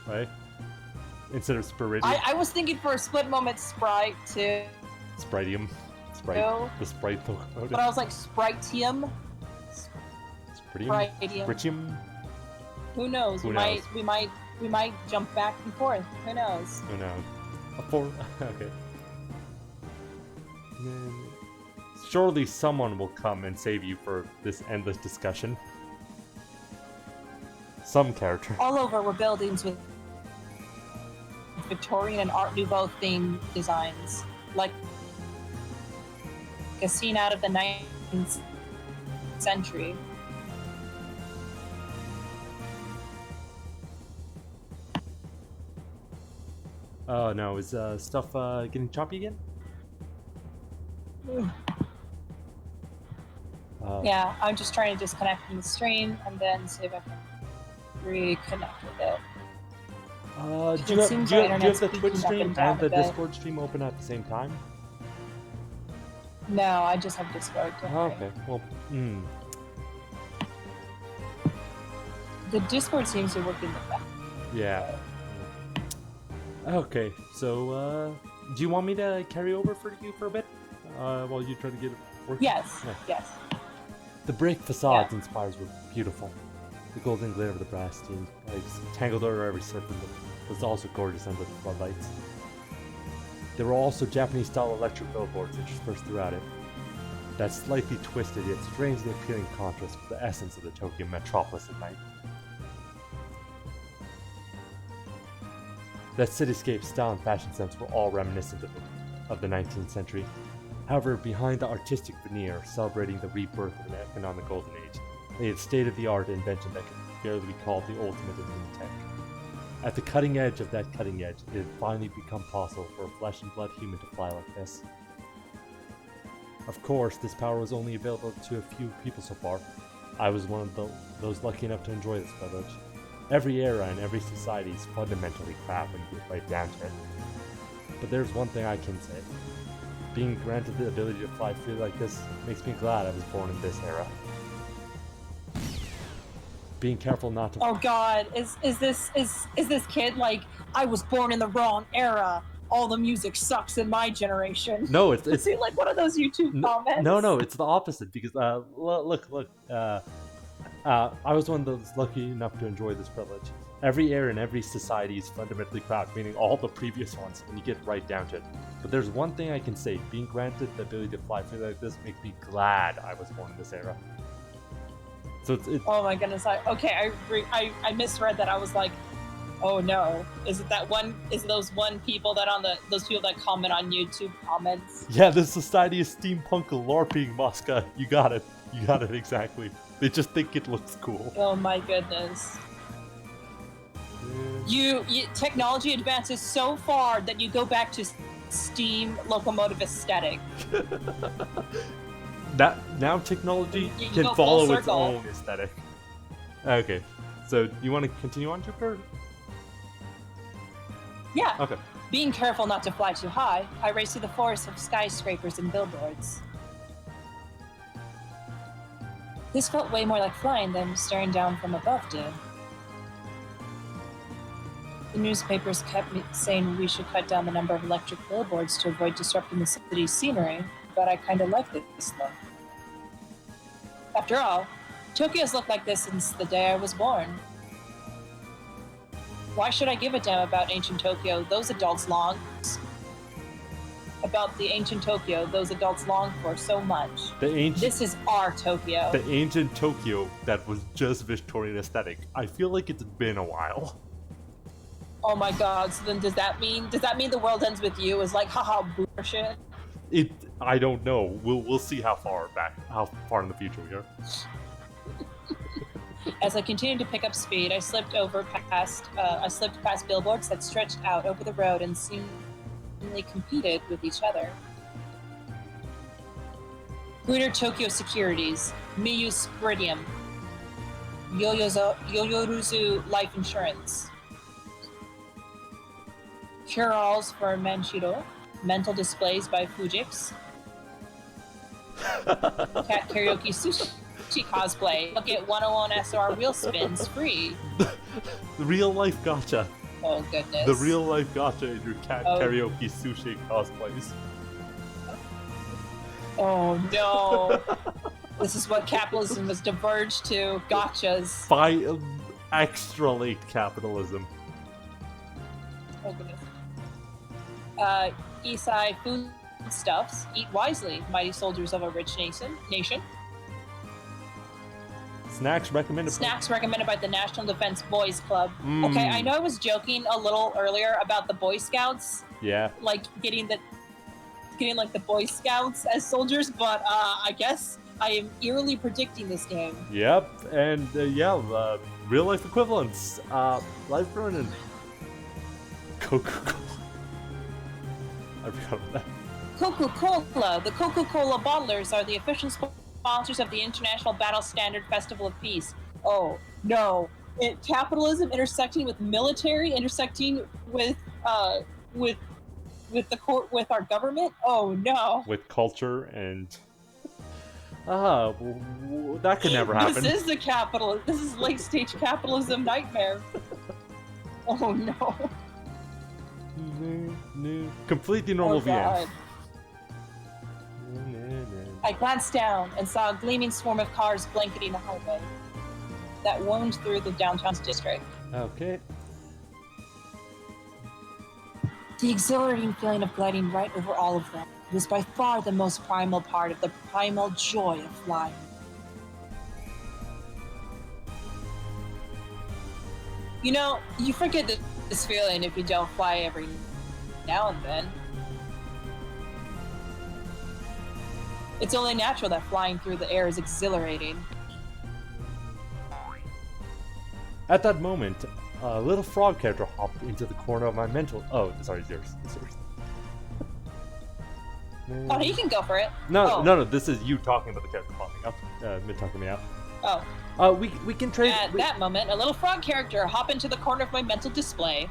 right? Instead of Spiridium. I was thinking for a split moment Sprite too. Spritium. Sprite. No. The Sprite locomotive. But I was like Spritium. Spritium? Spritium. Spritium? Who knows? Who we knows? might jump back and forth. Who knows? Who knows? Okay. Man. Surely someone will come and save you for this endless discussion. Some character. All over were buildings with Victorian and Art Nouveau themed designs, like a scene out of the 19th century. Oh no, is stuff getting choppy again? Yeah, I'm just trying to disconnect from the stream and then see if I can reconnect with it. Do you have seems the our internet's Twitch peaking up stream and down and the a bit. Discord stream open at the same time? No, I just have Discord. don't Oh, worry. okay, well, The Discord seems to work in the back. yeah. Okay, so, do you want me to carry over for you for a bit? While you try to get it working? Yes, Yeah. yes. The brick facades and spires were beautiful. The golden glare of the brass steel pipes tangled over every surface was also gorgeous under the floodlights. There were also Japanese-style electric billboards interspersed throughout it. That slightly twisted yet strangely appealing contrast with the essence of the Tokyo metropolis at night. That cityscape style and fashion sense were all reminiscent of the 19th century. However, behind the artistic veneer celebrating the rebirth of an economic golden age, lay a state-of-the-art invention that could barely be called the ultimate in human tech. At the cutting edge of that cutting edge, it had finally become possible for a flesh and blood human to fly like this. Of course, this power was only available to a few people so far. I was one of those lucky enough to enjoy this privilege. Every era and every society is fundamentally crap when you get right down to it. But there's one thing I can say. Being granted the ability to fly free like this makes me glad I was born in this era. Being careful not to... Oh God, is this kid like, I was born in the wrong era? All the music sucks in my generation. No, it's Is it like one of those YouTube comments? No, it's the opposite because look, I was one of those lucky enough to enjoy this privilege. Every era and every society is fundamentally crap, meaning all the previous ones, when you get right down to it. But there's one thing I can say: being granted the ability to fly free like this makes me glad I was born in this era. So it's Oh my goodness! I misread that. I was like, oh no, is it that one? Is those one people that those people that comment on YouTube comments? yeah, this society is steampunk LARPing, Mosca. You got it exactly. They just think it looks cool. Oh my goodness! You technology advances so far that you go back to steam locomotive aesthetic. Now technology You can go full follow its circle. own aesthetic. Okay, so you want to continue on, Jupiter? Yeah. Okay. Being careful not to fly too high, I raced through the forest of skyscrapers and billboards. This felt way more like flying than staring down from above did. The newspapers kept saying we should cut down the number of electric billboards to avoid disrupting the city's scenery, but I kind of like this look. After all, Tokyo's looked like this since the day I was born. Why should I give a damn about ancient Tokyo? Those adults long for so much. This is our Tokyo. The ancient Tokyo that was just Victorian aesthetic. I feel like it's been a while. Oh my god, so then does that mean the world ends with you? Is like, haha, bullshit? I don't know. We'll see how far in the future we are. As I continued to pick up speed, I slipped past billboards that stretched out over the road and seemingly competed with each other. Greater Tokyo Securities, Miyu Spiridium, Yoyoruzu Life Insurance, Cure-alls for Manshiro, Mental Displays by Fujix, Cat Karaoke Sushi Cosplay, look at 101 SR wheel spins free. The real life gacha. Oh goodness. The real life gacha in your cat karaoke sushi cosplays. Oh no. This is what capitalism has diverged to. Gachas. By extra late capitalism. Oh goodness. Isai foodstuffs. Eat wisely, mighty soldiers of a rich nation. Snacks recommended by the National Defense Boys Club. Okay, I know I was joking a little earlier about the Boy Scouts. Yeah. Like getting like the Boy Scouts as soldiers, but I guess I am eerily predicting this game. Yep, and real life equivalents. Life Ronin. Coca-Cola. I forgot about that. Coca-Cola. The Coca-Cola bottlers are the official sponsors of the International Battle Standard Festival of Peace. Oh no! Capitalism intersecting with military, intersecting with our government. Oh no! With culture and that could never happen. This is This is late stage capitalism nightmare. Oh no! Completely normal VN. I glanced down and saw a gleaming swarm of cars blanketing the highway that wound through the downtown district. Okay. The exhilarating feeling of gliding right over all of them was by far the most primal part of the primal joy of flying. You know, you forget this feeling if you don't fly every now and then. It's only natural that flying through the air is exhilarating. At that moment, a little frog character hopped into the corner of my mental... Oh, sorry, it's yours. Oh, you can go for it. No, this is you talking about the character popping up, talking me out. Oh. We can trade... At that moment, a little frog character hopped into the corner of my mental display.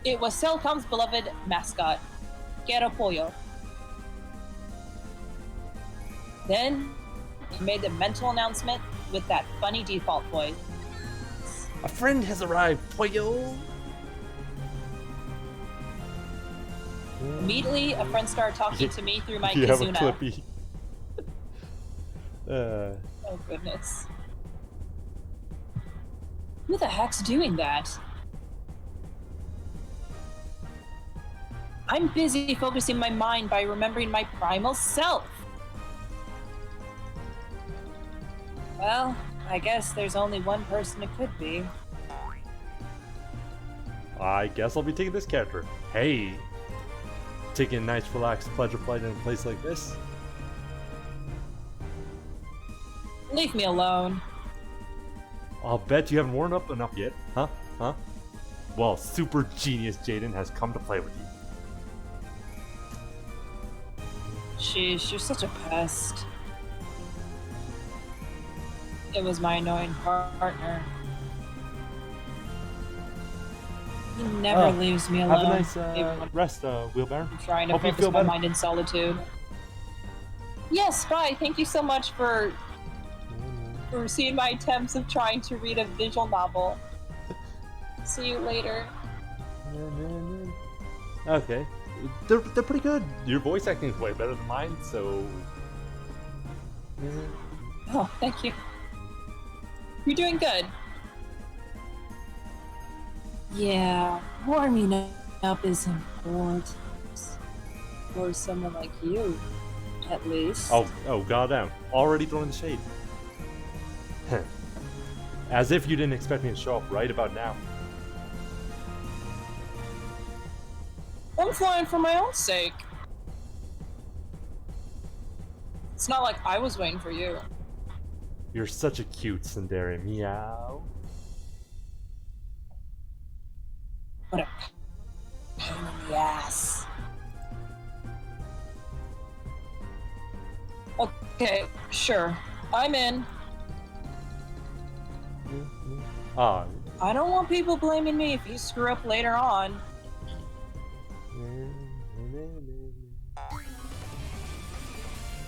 It was Cellcom's beloved mascot, Kero Pollo. Then, he made the mental announcement with that funny default voice. A friend has arrived, Pollo! Immediately, a friend started talking to me through my you Kizuna. Have a clippy. Oh goodness. Who the heck's doing that? I'm busy focusing my mind by remembering my primal self. Well, I guess there's only one person it could be. I guess I'll be taking this character. Hey! Taking a nice, relaxed pleasure flight in a place like this. Leave me alone. I'll bet you haven't worn up enough yet. Huh? Well, super genius Jaden has come to play with you. Sheesh, you're such a pest. It was my annoying partner. He never Oh, leaves me alone. Have a nice even when rest, Wheelbarrow. I'm trying to Hope you focus feel my better. mind in solitude. Yes, bye. Thank you so much for seeing my attempts of trying to read a visual novel. See you later. Okay. They're pretty good. Your voice acting is way better than mine, so... Oh, thank you. You're doing good. Yeah, warming up is important. For someone like you, at least. Oh, goddamn. Already throwing the shade. As if you didn't expect me to show up right about now. I'm flying for my own sake. It's not like I was waiting for you. You're such a cute tsundere. Meow. What a pain in the ass. Okay, sure. I'm in. Ah. I don't want people blaming me if you screw up later on.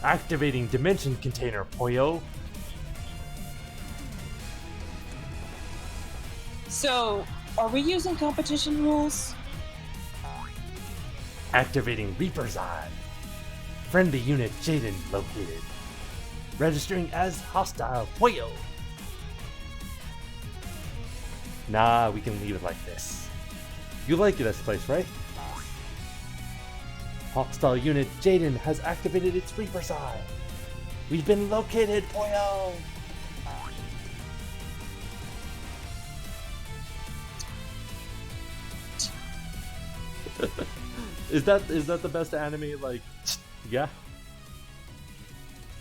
Activating dimension container, Poyo. So, are we using competition rules? Activating Reaper's Eye. Friendly unit Jaden located. Registering as hostile, Poyo. Nah, we can leave it like this. You like this place, right? Hostile unit Jaden has activated its Reaper's Eye. We've been located, Poyo. Is that the best anime? Like, yeah.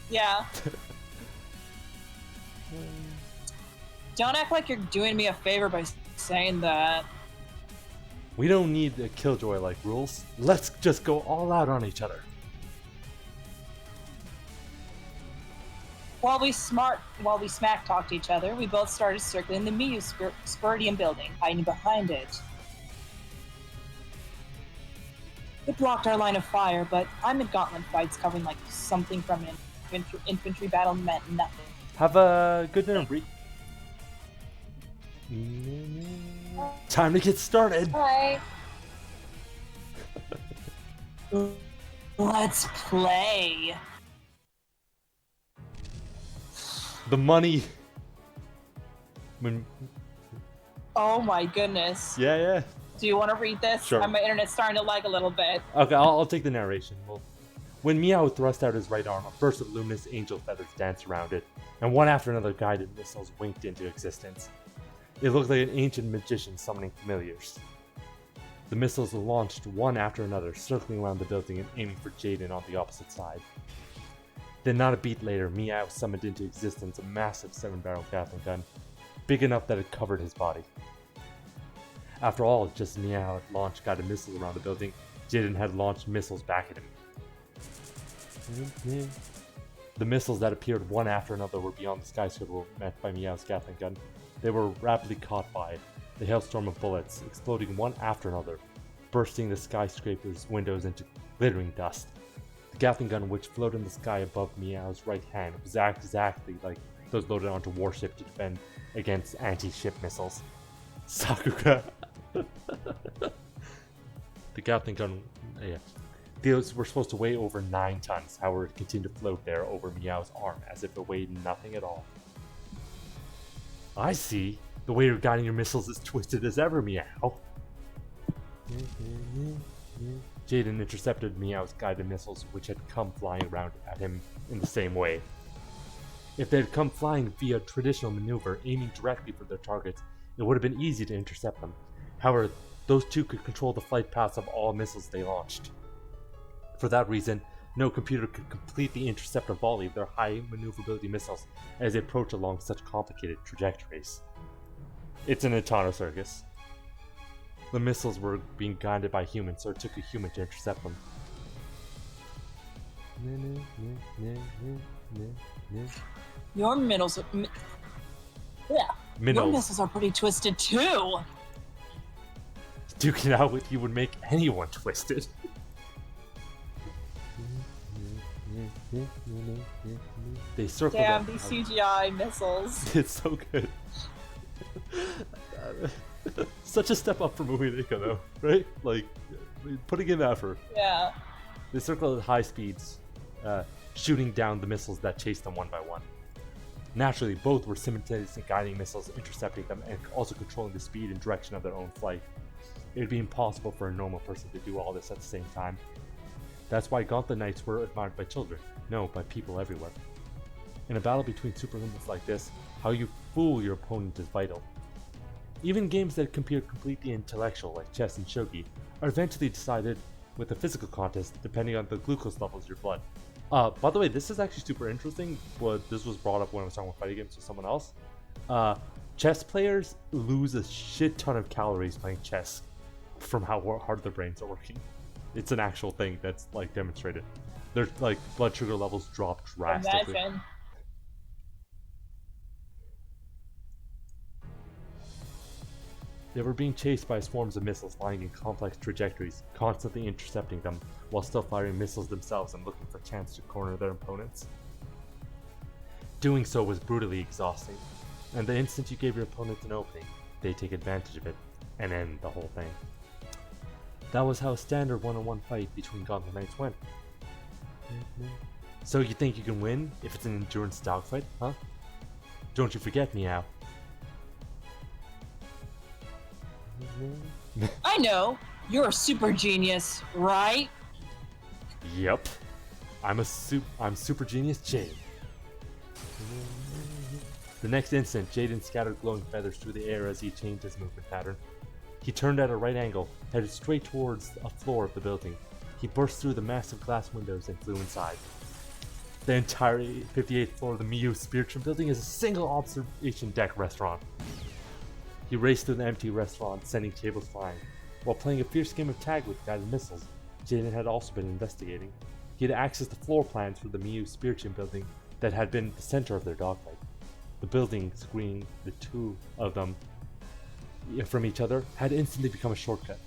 Yeah. Don't act like you're doing me a favor by saying that. We don't need a killjoy-like rules. Let's just go all out on each other. While we smack talked each other, we both started circling the Miyu Spiridium building, hiding behind it. It blocked our line of fire, but I'm in gauntlet fights covering like something from an infantry battle meant nothing. Have a good dinner, Bree. Time to get started. Hi. Let's play. The money. Oh my goodness. Yeah. Do you want to read this? Sure. My internet's starting to lag a little bit. Okay, I'll take the narration. Well, when Meow thrust out his right arm, a burst of luminous angel feathers danced around it, and one after another guided missiles winked into existence. It looked like an ancient magician summoning familiars. The missiles launched one after another, circling around the building and aiming for Jaden on the opposite side. Then not a beat later, Meow summoned into existence a massive 7-barrel Gatling gun, big enough that it covered his body. After all, just as Meow had launched guided missiles around the building, Jaden had launched missiles back at him. The missiles that appeared one after another were beyond the skyscraper met by Meow's Gatling gun. They were rapidly caught by the hailstorm of bullets, exploding one after another, bursting the skyscraper's windows into glittering dust. The Gatling gun, which floated in the sky above Meow's right hand, was exactly like those loaded onto warship to defend against anti-ship missiles. Sakura. The Gatling gun, those were supposed to weigh over 9 tons, however it continued to float there over Meow's arm as if it weighed nothing at all. I see. The way you're guiding your missiles is twisted as ever, Meow. Jaden intercepted Meow's guided missiles, which had come flying around at him in the same way. If they had come flying via traditional maneuver, aiming directly for their targets, it would have been easy to intercept them. However, those two could control the flight paths of all missiles they launched. For that reason, no computer could completely intercept a volley of their high maneuverability missiles as they approach along such complicated trajectories. It's an Etano circus. The missiles were being guided by humans, so it took a human to intercept them. Your Your missiles are pretty twisted too. Duking it out with you would make anyone twisted. They circle Damn, them. these CGI missiles. It's so good. Such a step up from Umineko, though, right? Like, putting in effort. Yeah. They circle at high speeds, shooting down the missiles that chase them one by one. Naturally, both were simultaneously guiding missiles, intercepting them, and also controlling the speed and direction of their own flight. It would be impossible for a normal person to do all this at the same time. That's why Gauntlet Knights were admired by children, no, by people everywhere. In a battle between superhumans like this, how you fool your opponent is vital. Even games that appear completely intellectual, like chess and shogi, are eventually decided with a physical contest depending on the glucose levels in your blood. By the way, this is actually super interesting, but this was brought up when I was talking about fighting games with someone else. Chess players lose a shit ton of calories playing chess from how hard their brains are working. It's an actual thing that's like demonstrated. Their like blood sugar levels drop drastically. Imagine. They were being chased by swarms of missiles flying in complex trajectories, constantly intercepting them, while still firing missiles themselves and looking for a chance to corner their opponents. Doing so was brutally exhausting, and the instant you gave your opponent an opening, they take advantage of it, and end the whole thing. That was how a standard one-on-one fight between Gauntlet Knights went. So you think you can win if it's an endurance dogfight, huh? Don't you forget, Meow. I know. You're a super genius, right? Yep. I'm super genius Jade. The next instant, Jaden scattered glowing feathers through the air as he changed his movement pattern. He turned at a right angle, headed straight towards a floor of the building. He burst through the massive glass windows and flew inside. The entire 58th floor of the Miyu Spiritual Building is a single observation deck restaurant. He raced through the empty restaurant, sending tables flying. While playing a fierce game of tag with guided missiles, Jaden had also been investigating. He had accessed the floor plans for the Miyu Spiritual Building that had been the center of their dogfight. The building, screening the two of them from each other, had instantly become a shortcut.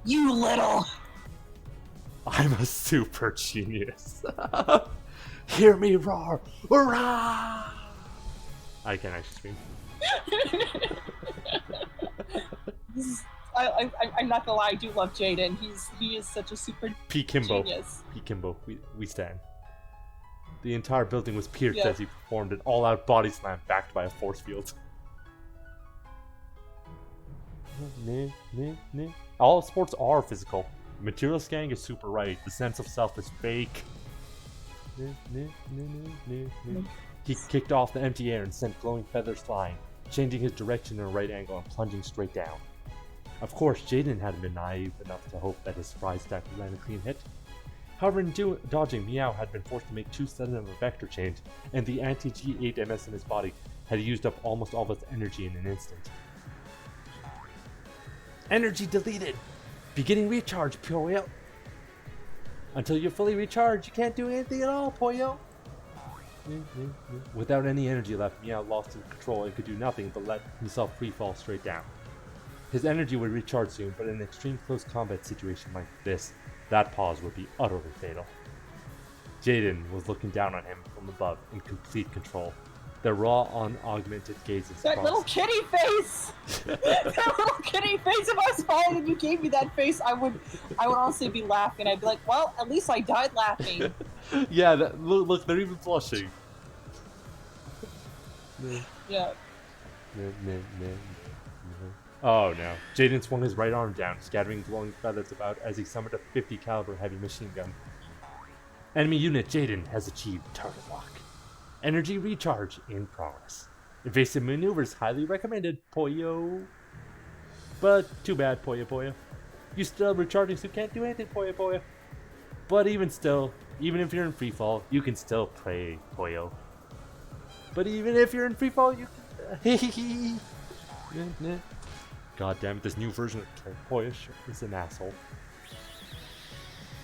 You little... I'm a super genius. Hear me roar! Hurrah! I can't actually scream. I'm not gonna lie, I do love Jaden. He is such a super genius. P. Kimbo, we stand. The entire building was pierced Yeah. as he performed an all-out body slam backed by a force field. All sports are physical. Material scanning is super right. The sense of self is fake. He kicked off the empty air and sent glowing feathers flying, changing his direction in a right angle and plunging straight down. Of course, Jaden hadn't been naive enough to hope that his surprise attack would land a clean hit. However, in dodging, Meow had been forced to make too sudden of a vector change, and the anti-G8 MS in his body had used up almost all of its energy in an instant. Energy deleted! Beginning recharge, Poyo! Until you're fully recharged, you can't do anything at all, Poyo! Without any energy left, Meow lost his control and could do nothing but let himself free fall straight down. His energy would recharge soon, but in an extreme close combat situation like this, that pause would be utterly fatal. Jaden was looking down on him from above in complete control. Their raw, unaugmented gazes That little kitty face! That little kitty face! If I was falling and you gave me that face, I would honestly be laughing. I'd be like, well, at least I died laughing. Yeah, look, they're even blushing. Yeah. Oh no. Jaden swung his right arm down, scattering glowing feathers about as he summoned a 50 caliber heavy machine gun. Enemy unit Jaden has achieved target lock. Energy recharge in progress. Evasive maneuvers highly recommended, Poyo. But too bad, Poyo. You still recharging, so you can't do anything, Poyo. But even still, even if you're in freefall, you can still play Poyo. But even if you're in freefall, you can... God damn it, this new version of Poyo is an asshole.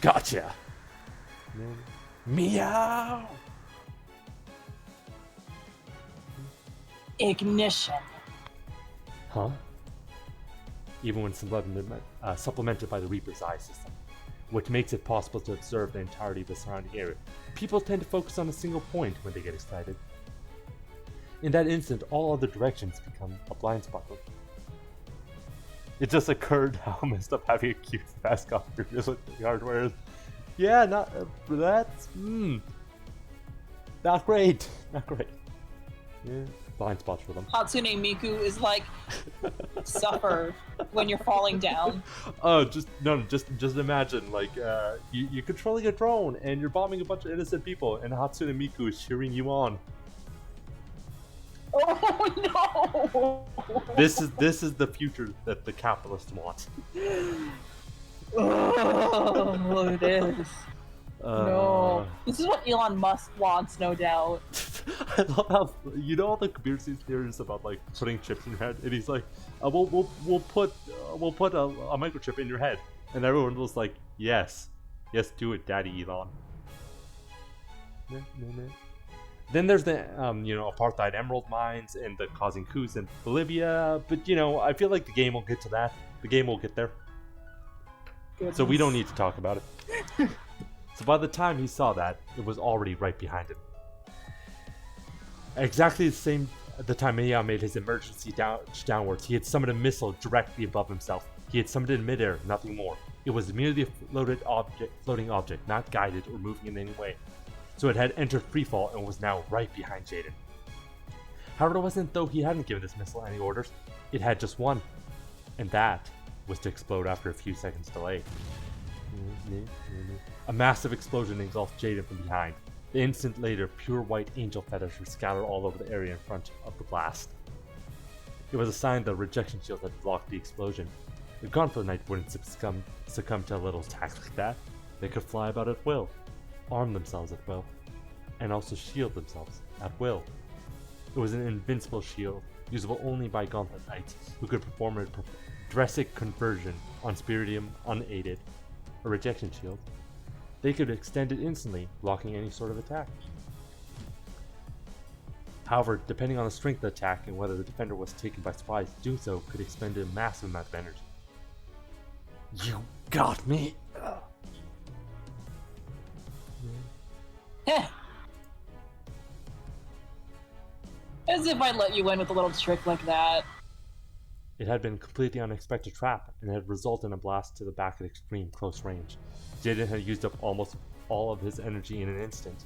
Gotcha! Meow! Ignition. Huh? Even when supplemented by the Reaper's Eye system, which makes it possible to observe the entirety of the surrounding area. People tend to focus on a single point when they get excited. In that instant, all other directions become a blind spot. It just occurred how messed up having a cute fast copy of military hardware is. Yeah, that's not great. Not great. Yeah, blind spots for them. Hatsune Miku is like, suffer when you're falling down. Oh, just imagine, like, you're controlling a drone and you're bombing a bunch of innocent people, and Hatsune Miku is cheering you on. Oh no! This is the future that the capitalists want. Oh, it is. No. This is what Elon Musk wants, no doubt. I love how, you know, all the conspiracy theories about like putting chips in your head, and he's like, we'll put a microchip in your head, and everyone was like, yes, do it, Daddy Elon. Then there's the apartheid emerald mines and the causing coups in Bolivia, but I feel like the game will get to that. The game will get there. Goodness. So we don't need to talk about it. So by the time he saw that, it was already right behind him. Exactly the time Meow made his emergency downwards, he had summoned a missile directly above himself. He had summoned it in midair, nothing more. It was merely a floating object, not guided or moving in any way. So it had entered freefall and was now right behind Jaden. However, it wasn't though he hadn't given this missile any orders. It had just one, and that was to explode after a few seconds delay. A massive explosion engulfed Jaden from behind. The instant later, pure white angel feathers were scattered all over the area in front of the blast. It was a sign the rejection shield had blocked the explosion. The Gauntlet Knight wouldn't succumb to a little attack like that. They could fly about at will, arm themselves at will, and also shield themselves at will. It was an invincible shield, usable only by Gauntlet Knights, who could perform a Dressic conversion on Spiridium unaided, a rejection shield. They could extend it instantly, blocking any sort of attack. However, depending on the strength of the attack and whether the defender was taken by surprise, doing so could expend a massive amount of energy. You got me! As if I'd let you in with a little trick like that. It had been a completely unexpected trap, and had resulted in a blast to the back at extreme close range. Jaden had used up almost all of his energy in an instant.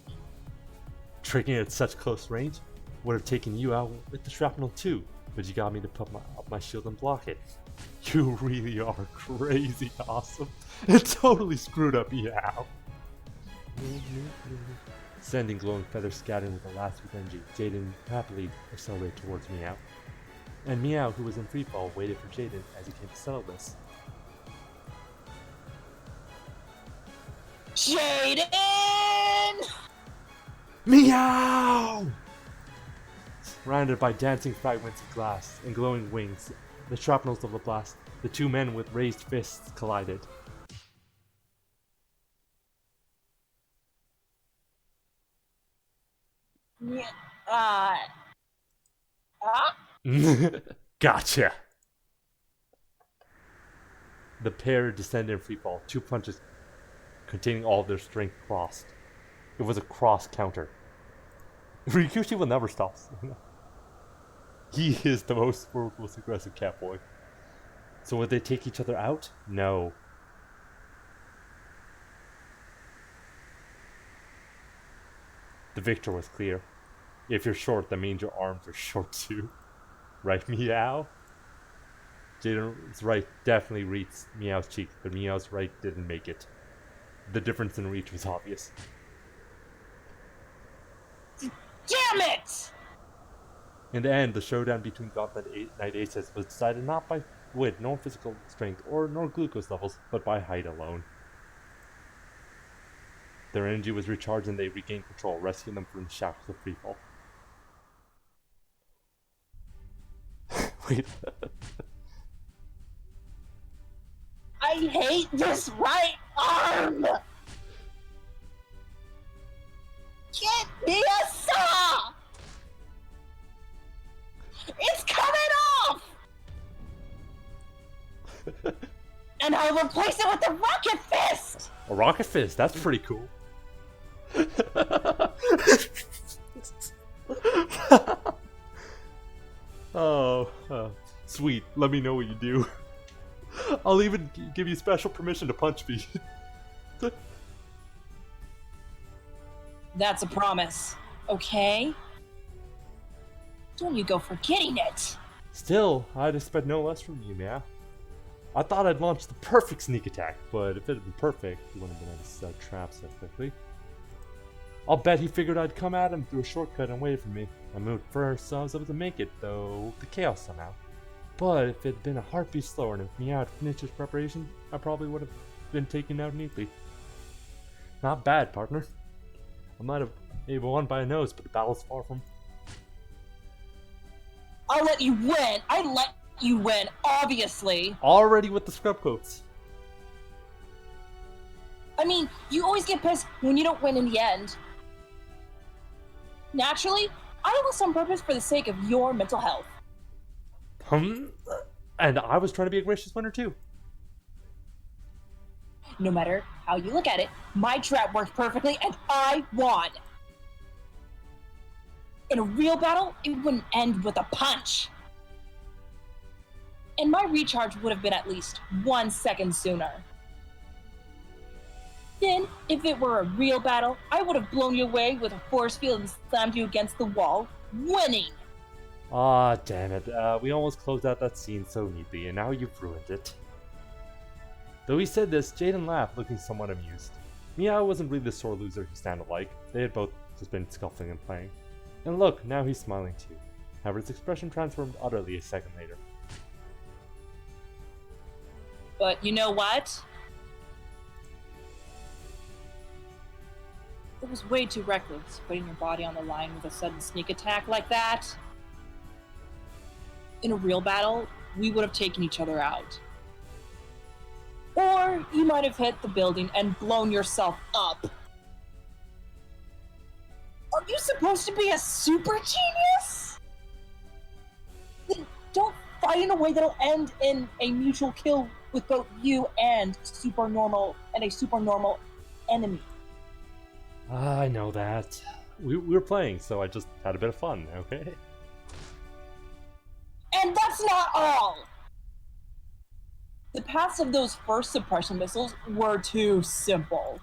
Tricking at such close range would have taken you out with the shrapnel too, but you got me to put up my shield and block it. You really are crazy awesome. It totally screwed up Meow. Sending glowing feathers scattering with the last with energy, Jaden happily accelerated towards Meow. And Meow, who was in freefall, waited for Jaden as he came to settle this. Jaden! Meow! Surrounded by dancing fragments of glass and glowing wings, the shrapnels of the blast, the two men with raised fists collided. Gotcha! The pair descended in freefall, two punches containing all of their strength crossed. It was a cross counter. Ryukishi will never stop. He is the most aggressive cat boy. So would they take each other out? No. The victor was clear. If you're short, that means your arms are short too. Right, Meow? Jaden's right definitely reached Meow's cheek, but Meow's right didn't make it. The difference in reach was obvious. Damn it! In the end, the showdown between Gauntlet Knight Aces was decided not by wit, nor physical strength, nor glucose levels, but by height alone. Their energy was recharged and they regained control, rescuing them from the shackles of freefall. Wait. I hate this right arm! Get me a saw! It's coming off! and I'll replace it with a rocket fist! A rocket fist, that's pretty cool. Oh, sweet. Let me know what you do. I'll even give you special permission to punch me. That's a promise, okay? Don't you go forgetting it! Still, I'd expect no less from you, Mia. I thought I'd launched the perfect sneak attack, but if it had been perfect, he wouldn't have been able to set traps so quickly. I'll bet he figured I'd come at him through a shortcut and wait for me. I moved first, so I was able to make it, though, the chaos somehow. But if it had been a heartbeat slower and if Meow had finished his preparation, I probably would have been taken out neatly. Not bad, partner. I might have maybe won by a nose, but the battle's far from... I'll let you win! I let you win, obviously! Already with the scrub coats. I mean, you always get pissed when you don't win in the end. Naturally, I did this on purpose for the sake of your mental health. And I was trying to be a gracious winner too. No matter how you look at it, my trap worked perfectly and I won! In a real battle, it wouldn't end with a punch. And my recharge would have been at least 1 second sooner. Then, if it were a real battle, I would have blown you away with a force field and slammed you against the wall, winning! Ah, damn it. We almost closed out that scene so neatly, and now you've ruined it. Though he said this, Jaden laughed, looking somewhat amused. Meow wasn't really the sore loser he sounded like. They had both just been scuffling and playing. And look, now he's smiling too. However, his expression transformed utterly a second later. But you know what? It was way too reckless, putting your body on the line with a sudden sneak attack like that. In a real battle, we would have taken each other out. Or you might have hit the building and blown yourself up. Are you supposed to be a super genius? Then don't fight in a way that'll end in a mutual kill with both you and a super normal enemy. I know that. We were playing, so I just had a bit of fun, okay? And that's not all! The paths of those first suppression missiles were too simple.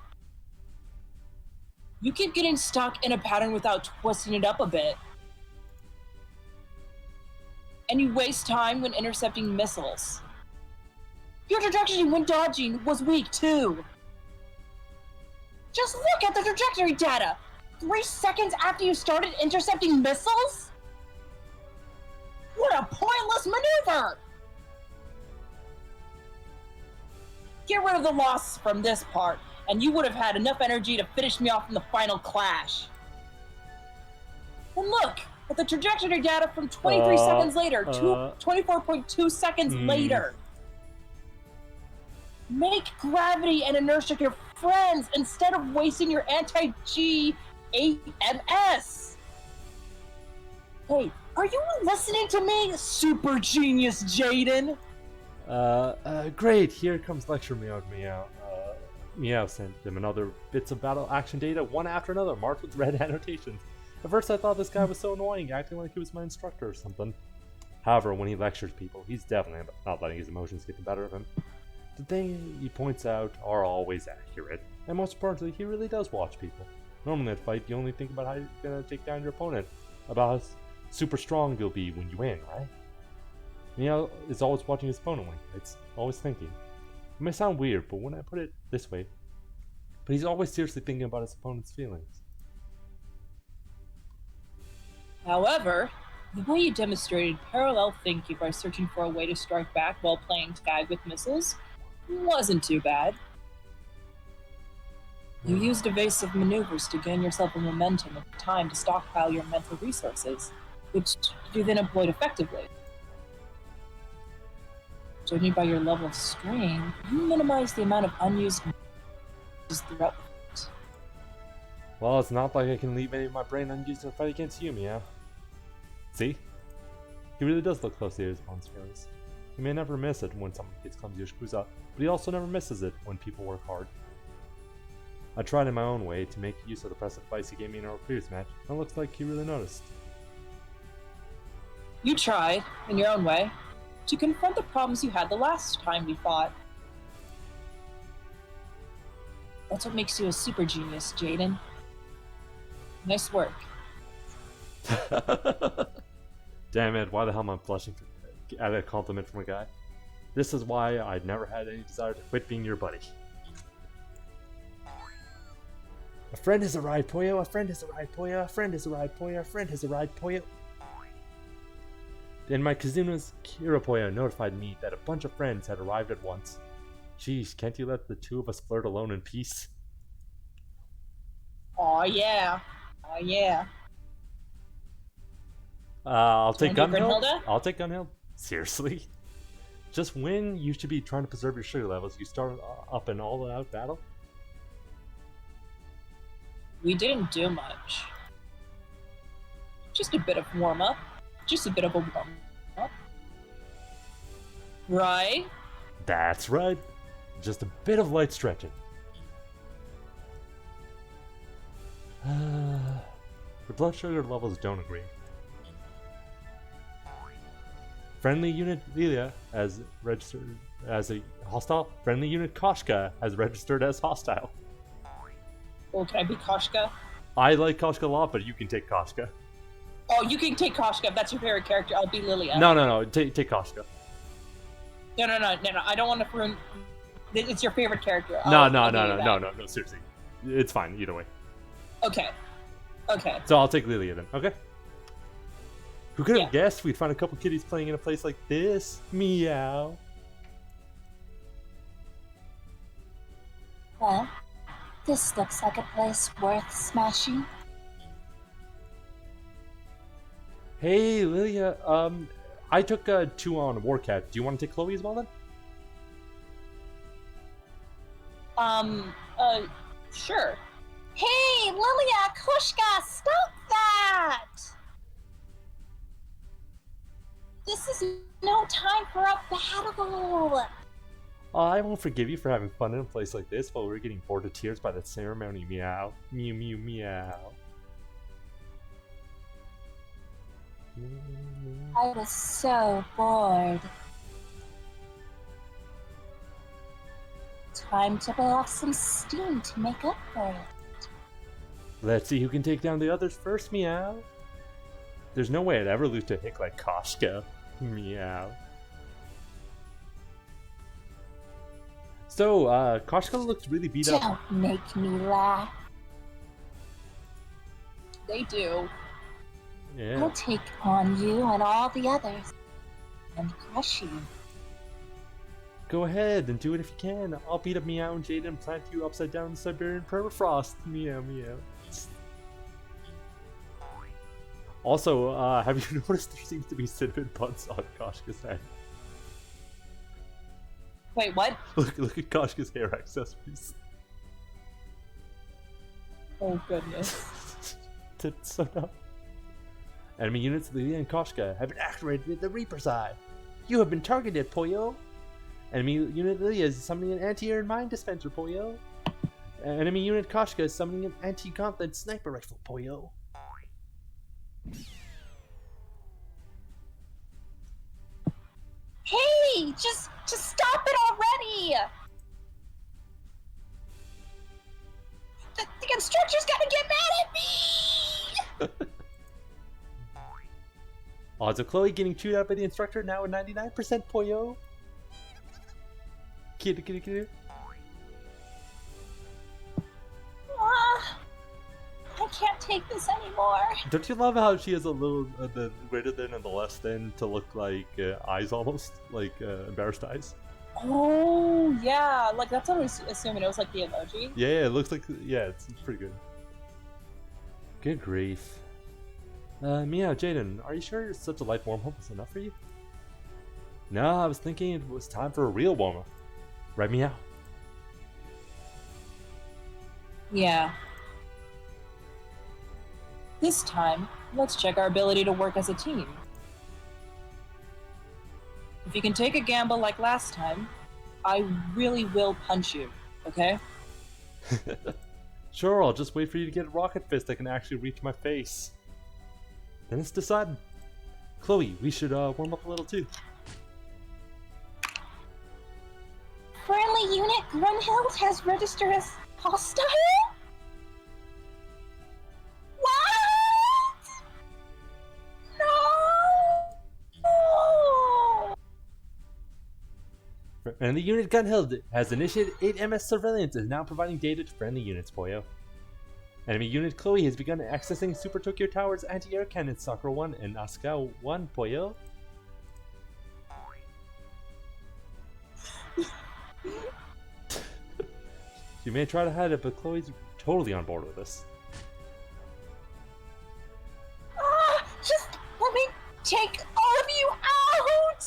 You keep getting stuck in a pattern without twisting it up a bit. And you waste time when intercepting missiles. Your trajectory when dodging was weak too. Just look at the trajectory data! 3 seconds after you started intercepting missiles? What a pointless maneuver! Get rid of the loss from this part, and you would have had enough energy to finish me off in the final clash. And look at the trajectory data from 23 seconds later, 24.2 seconds later. Make gravity and inertia your friends instead of wasting your anti-G AMS. Hey, are you listening to me, super genius Jaden? Great, here comes lecture Meow. Meow sent him another bits of battle action data, one after another, marked with red annotations. At first I thought this guy was so annoying, acting like he was my instructor or something. However, when he lectures people, he's definitely not letting his emotions get the better of him. The things he points out are always accurate, and most importantly, he really does watch people. Normally in a fight, you only think about how you're gonna take down your opponent, about how super strong you'll be when you win, right? Meow is always watching his opponent win. It's always thinking. It may sound weird, but when I put it this way, but he's always seriously thinking about his opponent's feelings. However, the way you demonstrated parallel thinking by searching for a way to strike back while playing tag with missiles wasn't too bad. You used evasive maneuvers to gain yourself a momentum and time to stockpile your mental resources, which you then employed effectively. Judging by your level of strain, you minimize the amount of unused throughout the fight. Well, it's not like I can leave any of my brain unused in a fight against you, Meow. See? He really does look closely at his opponent's feelings. He may never miss it when someone gets clumsy or screws up. but he also never misses it when people work hard. I tried in my own way to make use of the press advice he gave me in our previous match, and it looks like he really noticed. You tried, in your own way, to confront the problems you had the last time we fought. That's what makes you a super genius, Jaden. Nice work. Damn it, why the hell am I blushing at a compliment from a guy? This is why I'd never had any desire to quit being your buddy. A friend has arrived, Poyo. A friend has arrived, Poyo. A friend has arrived, Poyo. A friend has arrived, Poyo. Then my Kazuna's Kira Poyo notified me that a bunch of friends had arrived at once. Jeez, can't you let the two of us flirt alone in peace? Aw, yeah. Aw, yeah. I'll take Gunhill. Grenhilda? I'll take Gunhill. Seriously? Just when you should be trying to preserve your sugar levels, you start up an all-out battle? We didn't do much. Just a bit of warm-up. Just a bit of a warm-up. Right? That's right. Just a bit of light stretching. Your blood sugar levels don't agree. Friendly unit Lilia has registered as a hostile. Friendly unit Koshka has registered as hostile. Oh, can I be Koshka? I like Koshka a lot, but you can take Koshka. Oh, you can take Koshka if that's your favorite character. I'll be Lilia. No. Take Koshka. No. I don't want to ruin. It's your favorite character. No. Seriously, it's fine either way. Okay. So I'll take Lilia then. Okay. Who could have guessed we'd find a couple kitties playing in a place like this? Meow. Well, this looks like a place worth smashing. Hey, Lilia. I took 2 on Warcat. Do you want to take Chloe as well then? Sure. Hey, Lilia, Kushka, stop that! This is no time for a battle! I won't forgive you for having fun in a place like this while we're getting bored to tears by that ceremony. Meow. Mew mew meow. I was so bored. Time to blow off some steam to make up for it. Let's see who can take down the others first, meow. There's no way I'd ever lose to a hick like Koshka. Meow. So, Koshka looks really beat up. Don't make me laugh. They do. Yeah. I'll take on you and all the others and crush you. Go ahead and do it if you can. I'll beat up Meow and Jaden and plant you upside down in Siberian permafrost. Meow meow. Also, have you noticed there seems to be cinnamon buns on Koshka's head? Wait, what? Look at Koshka's hair accessories. Oh, goodness. It's so dumb. Enemy units Lilia and Koshka have been activated with the Reaper's Eye. You have been targeted, Poyo. Enemy unit Lilia is summoning an anti-air mine dispenser, Poyo. Enemy unit Koshka is summoning an anti-gauntlet sniper rifle, Poyo. Hey, just stop it already! The instructor's gonna get mad at me! Odds of Chloe getting chewed out by the instructor now at 99%, Poyo. Kitty. I can't take this anymore. Don't you love how she has a little the greater than and the less than to look like eyes almost? Like embarrassed eyes? Oh, yeah. Like, that's what I was assuming. It was like the emoji. Yeah, it looks like... Yeah, it's pretty good. Good grief. Meow, Jaden, are you sure such a light warm-up was enough for you? No, I was thinking it was time for a real warm-up. Right, Meow? Yeah. This time, let's check our ability to work as a team. If you can take a gamble like last time, I really will punch you, okay? Sure, I'll just wait for you to get a rocket fist that can actually reach my face. Then it's decided. Chloe, we should warm up a little too. Friendly unit Grunhild has registered as hostile? What? No! And the unit Gunhild has initiated 8 MS surveillance and is now providing data to friendly units, Poyo. Enemy unit Chloe has begun accessing Super Tokyo Tower's anti-air cannon Sakura 1 and Asuka 1, Poyo. She may try to hide it, but Chloe's totally on board with this. Just let me take all of you out!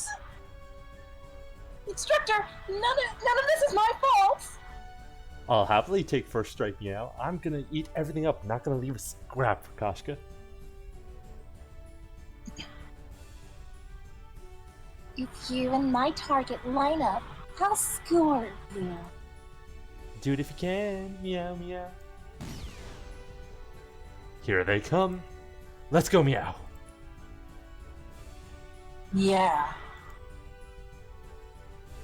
Instructor, none of this is my fault! I'll happily take first strike meow. I'm gonna eat everything up, not gonna leave a scrap for Kashka. If you and my target line up, I'll score you. Do it if you can, meow meow. Here they come. Let's go meow. Yeah.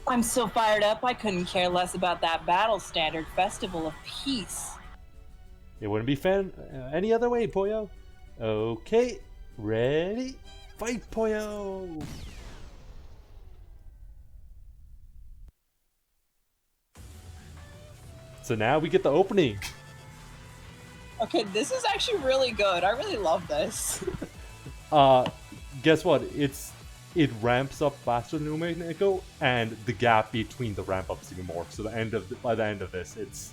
I'm so fired up, I couldn't care less about that battle standard festival of peace. It wouldn't be fun any other way, Poyo. Okay, ready, fight, Poyo. So now we get the opening. Okay, this is actually really good. I really love this. Guess what? It ramps up faster than Umeko, and the gap between the ramp ups even more. So by the end of this, it's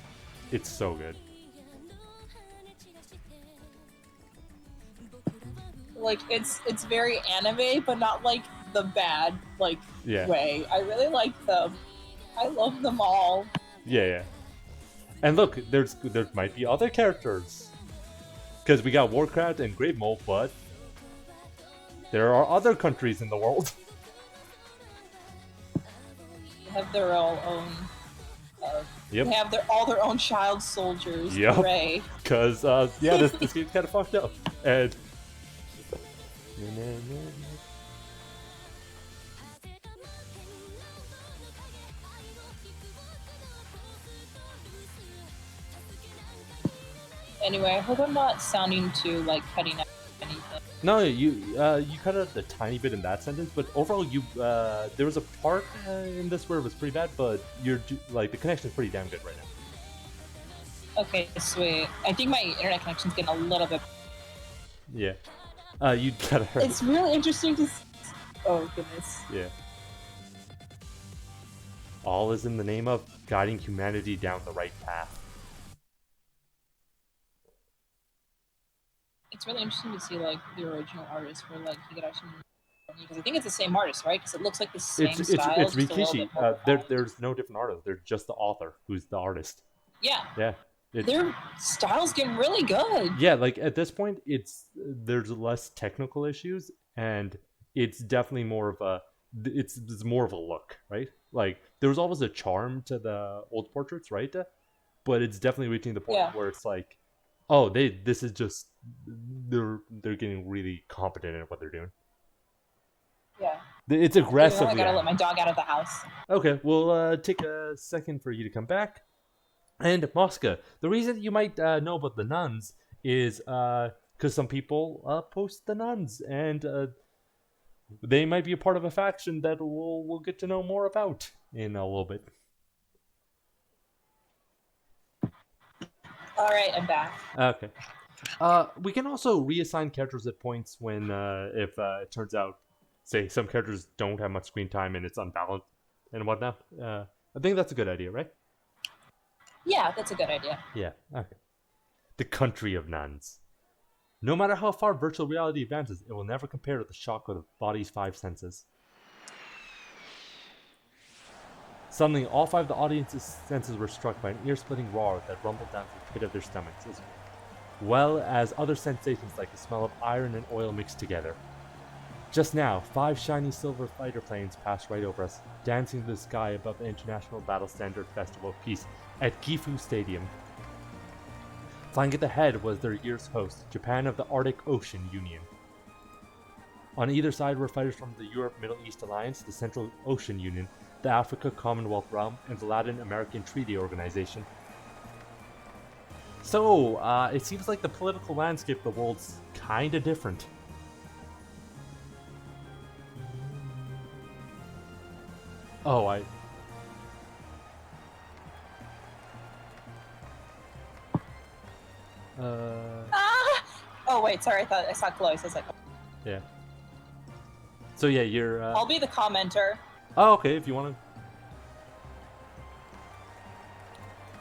so good. Like it's very anime, but not like the bad way. I really like them. I love them all. Yeah. And look, there might be other characters. Because we got Warcraft and Great Mole, but there are other countries in the world. They have their own. Yep. They have all their own child soldiers. Yep. Hooray. Because this game's kind of fucked up. And Anyway, I hope I'm not sounding too cutting out anything. no, you cut out a tiny bit in that sentence, but overall, there was a part in this where it was pretty bad, but the connection's pretty damn good right now. Okay, sweet. I think my internet connection's getting a little bit. Yeah. You gotta hurt. It's really interesting to. Oh goodness. Yeah. All is in the name of guiding humanity down the right path. It's really interesting to see the original artist for Higurashi, because I think it's the same artist, right? Because it looks like the same style. It's just a little Rikishi. bit more There's no different artist. There's just the author who's the artist. Yeah. Yeah. Their style's getting really good. Yeah, at this point, there's less technical issues, and it's definitely more of a it's more of a look, right? There was always a charm to the old portraits, right? But it's definitely reaching the point where it's like, oh, this is just they're getting really competent at what they're doing. Yeah. It's aggressive. I gotta let my dog out of the house. Okay, we'll take a second for you to come back. And Mosca, the reason you might know about the nuns is because some people post the nuns, and they might be a part of a faction that we'll get to know more about in a little bit. All right, I'm back. Okay. We can also reassign characters at points when if it turns out, say, some characters don't have much screen time and it's unbalanced and whatnot. I think that's a good idea, right? Yeah, that's a good idea. Yeah, okay. The country of nuns. No matter how far virtual reality advances, it will never compare to the shock of the body's 5 senses. Suddenly, all 5 of the audience's senses were struck by an ear-splitting roar that rumbled down to the pit of their stomachs, as well as other sensations like the smell of iron and oil mixed together. Just now, 5 shiny silver fighter planes passed right over us, dancing in the sky above the International Battle Standard Festival of Peace at Gifu Stadium. Flying at the head was their year's host, Japan of the Arctic Ocean Union. On either side were fighters from the Europe-Middle East Alliance, the Central Ocean Union, the Africa Commonwealth Realm, and the Latin American Treaty Organization. So, it seems like the political landscape of the world's kinda different. Oh, Oh wait, sorry. I saw Chloe. So I was like, yeah. So yeah, you're. I'll be the commenter. Oh, okay. If you want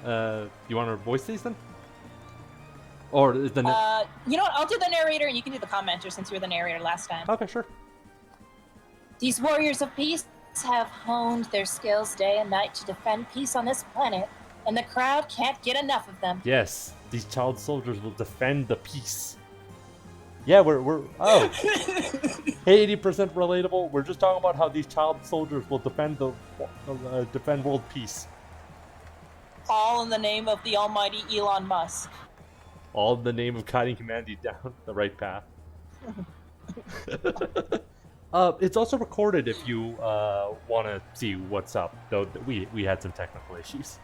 to. You want to voice these then? Or is the. You know what? I'll do the narrator, and you can do the commenter since you were the narrator last time. Okay, sure. These warriors of peace have honed their skills day and night to defend peace on this planet, and the crowd can't get enough of them. Yes, these child soldiers will defend the peace. Yeah, we're 80% relatable. We're just talking about how these child soldiers will defend defend world peace. All in the name of the almighty Elon Musk. All in the name of guiding humanity down the right path. It's also recorded if you want to see what's up. Though we had some technical issues.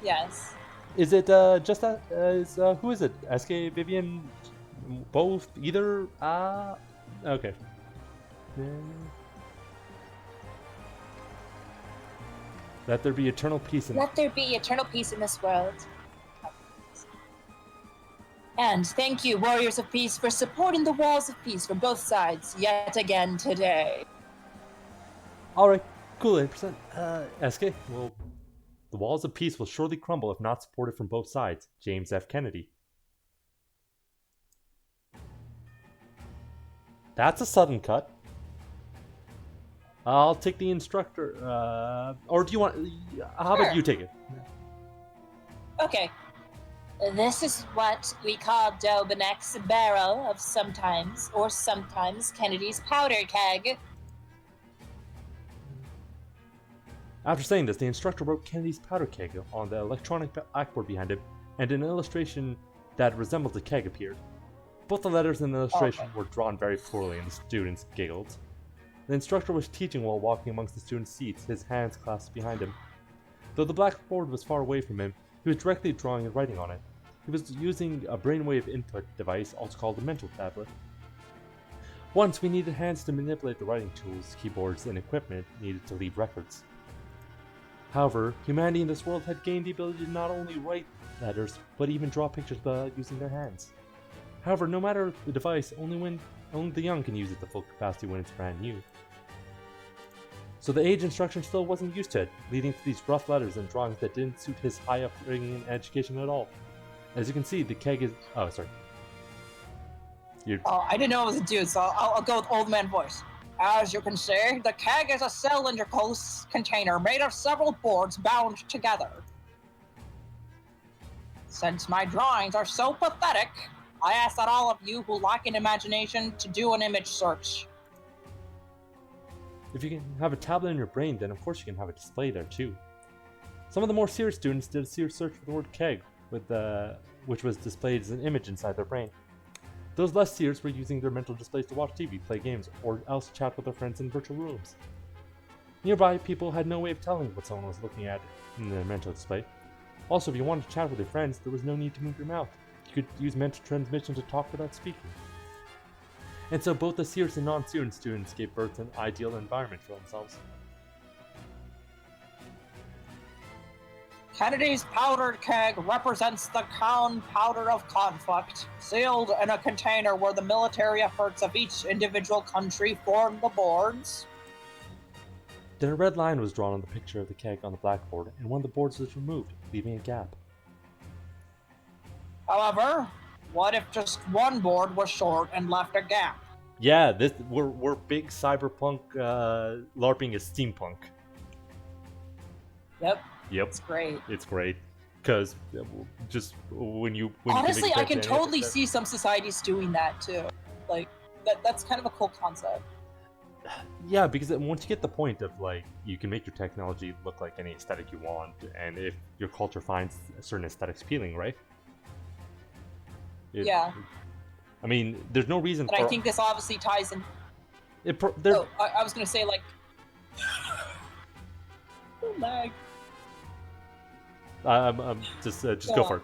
Yes. Is it just that? Who is it? SK, Vivian, both, either? Okay. Let there be eternal peace in. Let there be eternal peace in this world. And thank you, Warriors of Peace, for supporting the walls of peace from both sides yet again today. Alright, cool, 8%. SK, well, the walls of peace will surely crumble if not supported from both sides. James F. Kennedy. That's a sudden cut. I'll take the instructor. Or do you want... How about you take it? Okay. This is what we call Dobinek's barrel of sometimes, or sometimes Kennedy's powder keg. After saying this, the instructor wrote Kennedy's powder keg on the electronic blackboard behind him, and an illustration that resembled the keg appeared. Both the letters and the illustration were drawn very poorly, and the students giggled. The instructor was teaching while walking amongst the students' seats, his hands clasped behind him. Though the blackboard was far away from him, he was directly drawing and writing on it. He was using a brainwave input device, also called a mental tablet. Once, we needed hands to manipulate the writing tools, keyboards, and equipment needed to leave records. However, humanity in this world had gained the ability to not only write letters, but even draw pictures without using their hands. However, no matter the device, only the young can use it to full capacity when it's brand new. So the age instruction still wasn't used to it, leading to these rough letters and drawings that didn't suit his high upbringing and education at all. As you can see, the keg is... Oh, sorry. Oh, I didn't know it was a dude, so I'll go with old man voice. As you can see, the keg is a cylindrical container made of several boards bound together. Since my drawings are so pathetic, I ask that all of you who lack an imagination to do an image search. If you can have a tablet in your brain, then of course you can have a display there too. Some of the more serious students did a serious search for the word keg, which was displayed as an image inside their brain. Those less serious were using their mental displays to watch TV, play games, or else chat with their friends in virtual rooms. Nearby, people had no way of telling what someone was looking at in their mental display. Also, if you wanted to chat with your friends, there was no need to move your mouth. You could use mental transmission to talk without speaking. And so both the serious and non-serious students gave birth to an ideal environment for themselves. Kennedy's powdered keg represents the powder of conflict, sealed in a container where the military efforts of each individual country form the boards. Then a red line was drawn on the picture of the keg on the blackboard, and one of the boards was removed, leaving a gap. However, what if just one board was short and left a gap? Yeah, we're big cyberpunk LARPing as steampunk. Yep. Yep. It's great. It's great. Because just when Honestly, you I can totally see some societies doing that too. Like, that's kind of a cool concept. Yeah, because once you get the point of like you can make your technology look like any aesthetic you want, and if your culture finds certain aesthetics appealing, right? Yeah. I mean, there's no reason. And I think this obviously ties in. I was gonna say like. Lag. Just go for it.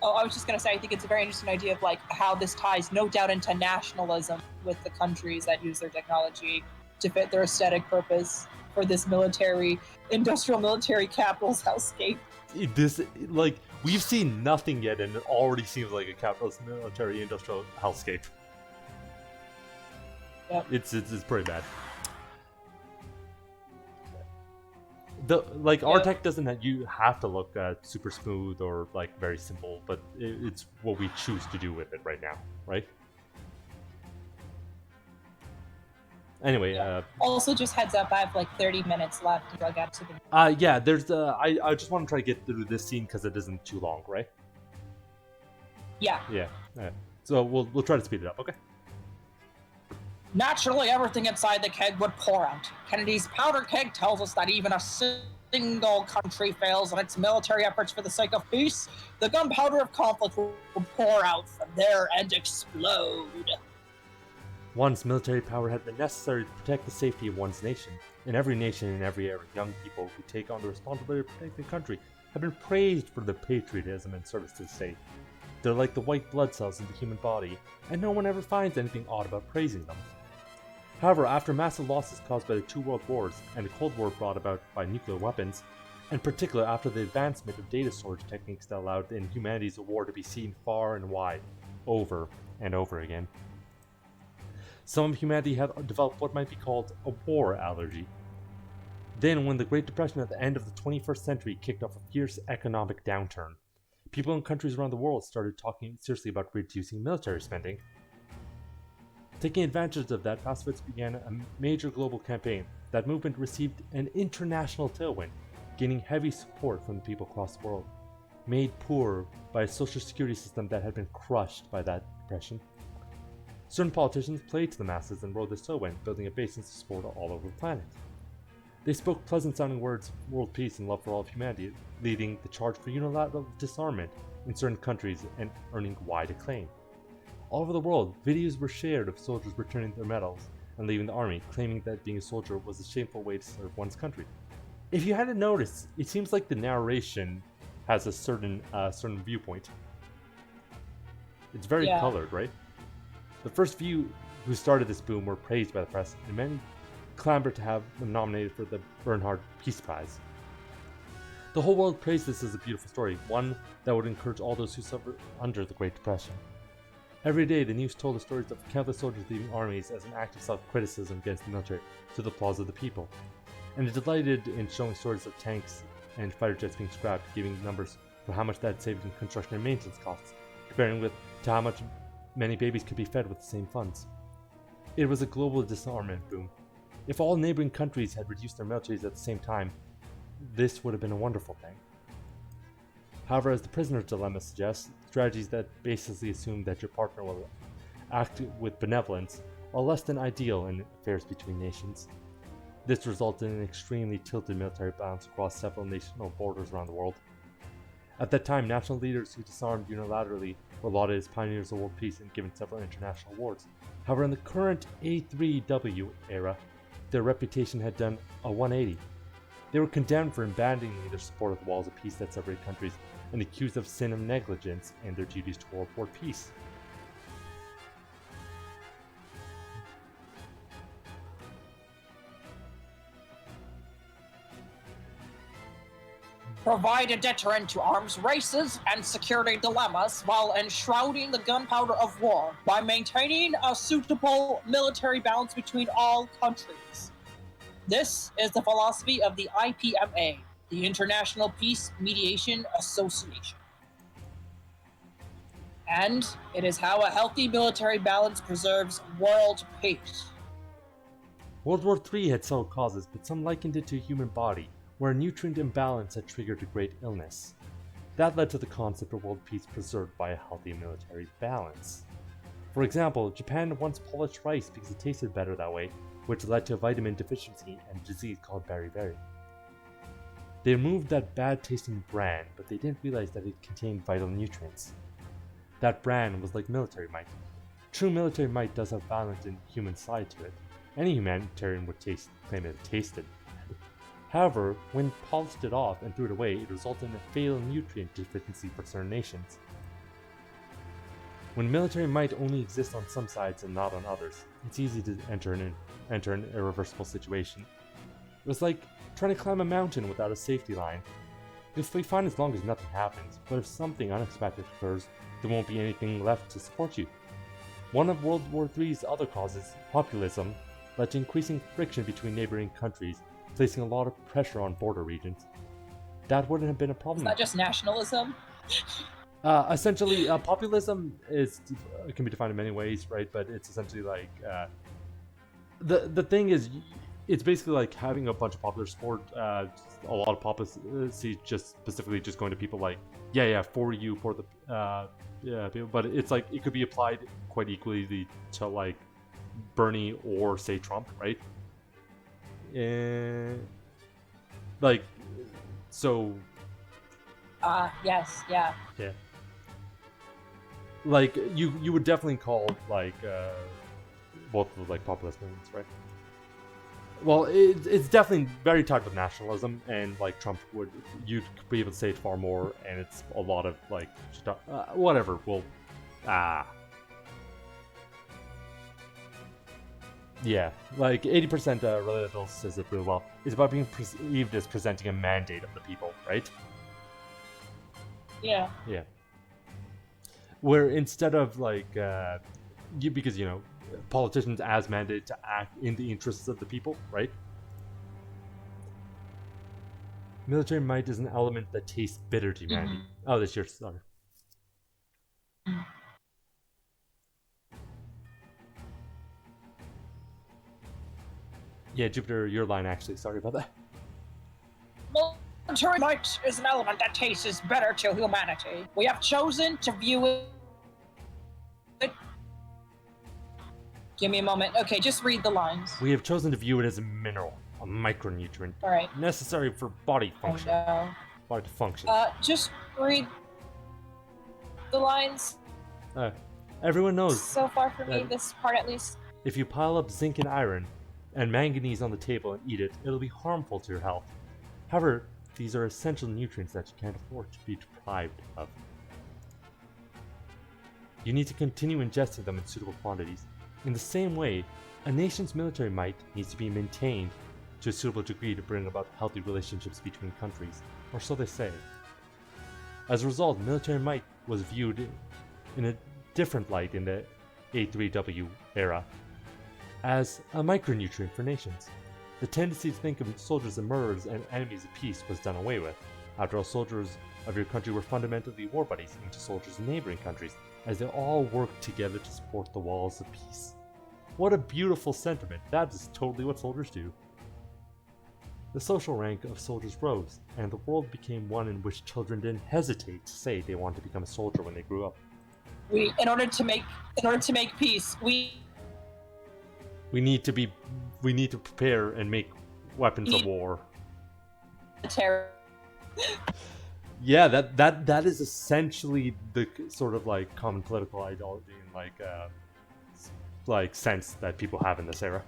Oh, I was just going to say, I think it's a very interesting idea of like how this ties no doubt into nationalism with the countries that use their technology to fit their aesthetic purpose for this industrial military capital's hellscape. This, like, we've seen nothing yet, and it already seems like a capitalist military industrial hellscape. Yep. It's pretty bad. Our tech doesn't you have to look super smooth or like very simple, but it's what we choose to do with it right now, right? Anyway, also just heads up, I have like 30 minutes left until I get to the. Yeah, there's I just want to try to get through this scene because it isn't too long, right? Yeah. Yeah. So we'll try to speed it up, okay? Naturally, everything inside the keg would pour out. Kennedy's powder keg tells us that even a single country fails in its military efforts for the sake of peace, the gunpowder of conflict will pour out from there and explode. Once military power had been necessary to protect the safety of one's nation, in every nation and every era, young people who take on the responsibility of protecting the country have been praised for their patriotism and service to the state. They're like the white blood cells in the human body, and no one ever finds anything odd about praising them. However, after massive losses caused by the two world wars and the Cold War brought about by nuclear weapons, in particular after the advancement of data storage techniques that allowed inhumanities of war to be seen far and wide, over and over again, some of humanity had developed what might be called a war allergy. Then, when the Great Depression at the end of the 21st century kicked off a fierce economic downturn, people in countries around the world started talking seriously about reducing military spending. Taking advantage of that, pacifists began a major global campaign. That movement received an international tailwind, gaining heavy support from the people across the world, made poor by a social security system that had been crushed by that depression. Certain politicians played to the masses and rode this tailwind, building a base of support all over the planet. They spoke pleasant-sounding words of world peace and love for all of humanity, leading the charge for unilateral disarmament in certain countries and earning wide acclaim. All over the world, videos were shared of soldiers returning their medals and leaving the army, claiming that being a soldier was a shameful way to serve one's country. If you hadn't noticed, it seems like the narration has a certain viewpoint. It's very colored, right? The first few who started this boom were praised by the press, and many clamored to have them nominated for the Bernhard Peace Prize. The whole world praised this as a beautiful story, one that would encourage all those who suffered under the Great Depression. Every day, the news told the stories of countless soldiers leaving armies as an act of self-criticism against the military to the applause of the people. And it delighted in showing stories of tanks and fighter jets being scrapped, giving numbers for how much that saved in construction and maintenance costs, comparing with to how much many babies could be fed with the same funds. It was a global disarmament boom. If all neighboring countries had reduced their militaries at the same time, this would have been a wonderful thing. However, as the prisoner's dilemma suggests, strategies that basically assume that your partner will act with benevolence are less than ideal in affairs between nations. This resulted in an extremely tilted military balance across several national borders around the world. At that time, national leaders who disarmed unilaterally were lauded as pioneers of world peace and given several international awards. However, in the current A3W era, their reputation had done a 180. They were condemned for abandoning their support of the walls of peace that separated countries and accused of sin of negligence in their duties toward peace. Provide a deterrent to arms races and security dilemmas while enshrouding the gunpowder of war by maintaining a suitable military balance between all countries. This is the philosophy of the IPMA, the International Peace Mediation Association. And it is how a healthy military balance preserves world peace. World War III had several causes, but some likened it to a human body, where a nutrient imbalance had triggered a great illness. That led to the concept of world peace preserved by a healthy military balance. For example, Japan once polished rice because it tasted better that way, which led to a vitamin deficiency and a disease called beriberi. They removed that bad-tasting bran, but they didn't realize that it contained vital nutrients. That bran was like military might. True military might does have balance and human side to it. Any humanitarian would claim it tasted bad. However, when polished it off and threw it away, it resulted in a fatal nutrient deficiency for certain nations. When military might only exists on some sides and not on others, it's easy to enter an irreversible situation. It was like trying to climb a mountain without a safety line. You'll be fine as long as nothing happens, but if something unexpected occurs, there won't be anything left to support you. One of World War III's other causes, populism, led to increasing friction between neighboring countries, placing a lot of pressure on border regions. That wouldn't have been a problem. Is that just nationalism? Essentially, populism can be defined in many ways, right? But it's essentially like the thing is, it's basically like having a bunch of popular sport. A lot of policy just specifically just going to people like, yeah, for you, for the people. But it's like it could be applied quite equally to like Bernie or say Trump, right? Like, so. Yes, yeah. Yeah. Like you would definitely call like both of like populist movements, right? Well, it's definitely very tied with nationalism, and like Trump you'd be able to say it far more, and it's a lot of like whatever. Well, yeah, like 80% Relatable says it really well. It's about being perceived as presenting a mandate of the people, right? Yeah. Yeah. Where instead of like, because politicians as mandated to act in the interests of the people, right? Military might is an element that tastes bitter to humanity. Mm-hmm. Oh, that's your sorry. Yeah, Jupiter, your line actually. Sorry about that. Military might is an element that tastes better to humanity. We have chosen to view it. Give me a moment. Okay, just read the lines. We have chosen to view it as a mineral, a micronutrient, all right, necessary for body function. Body function. Just read the lines. Everyone knows. So far for me, this part at least. If you pile up zinc and iron and manganese on the table and eat it, it'll be harmful to your health. However, these are essential nutrients that you can't afford to be deprived of. You need to continue ingesting them in suitable quantities. In the same way, a nation's military might needs to be maintained to a suitable degree to bring about healthy relationships between countries, or so they say. As a result, military might was viewed in a different light in the A3W era, as a micronutrient for nations. The tendency to think of soldiers as murderers and enemies of peace was done away with. After all, soldiers of your country were fundamentally war buddies into soldiers in neighboring countries, as they all worked together to support the walls of peace. What a beautiful sentiment. That is totally what soldiers do. The social rank of soldiers rose, and the world became one in which children didn't hesitate to say they wanted to become a soldier when they grew up. In order to make peace, we need to prepare and make weapons of war. Terror. Yeah, that is essentially the sort of like common political ideology and like sense that people have in this era.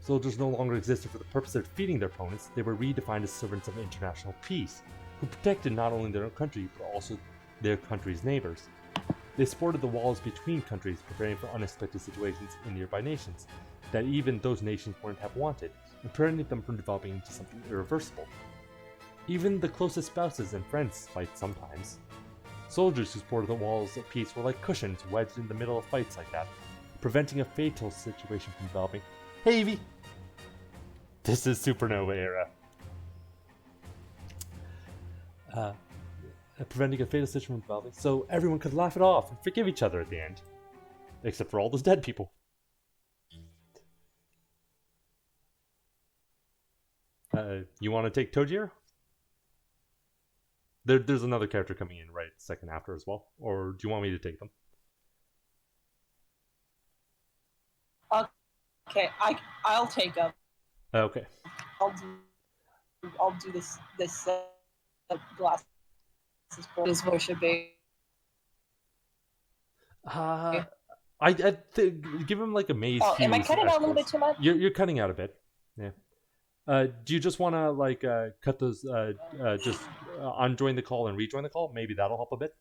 Soldiers no longer existed for the purpose of defeating their opponents. They were redefined as servants of international peace, who protected not only their own country, but also their country's neighbors. They supported the walls between countries, preparing for unexpected situations in nearby nations that even those nations wouldn't have wanted, and preventing them from developing into something irreversible. Even the closest spouses and friends fight sometimes. Soldiers who supported the walls of peace were like cushions wedged in the middle of fights like that, preventing a fatal situation from developing. Hey, Evie! This is Supernova era. Preventing a fatal situation from developing, so everyone could laugh it off and forgive each other at the end. Except for all those dead people. You want to take Tojiro? There's another character coming in right second after as well. Or do you want me to take them? Okay, I'll take them. Okay. I'll do this glasses is where it should be. Give him like a maze Oh, am I fuse. cutting out a little bit too much? You're cutting out a bit. Yeah. Do you just want to like cut those? Just unjoin the call and rejoin the call. Maybe that'll help a bit.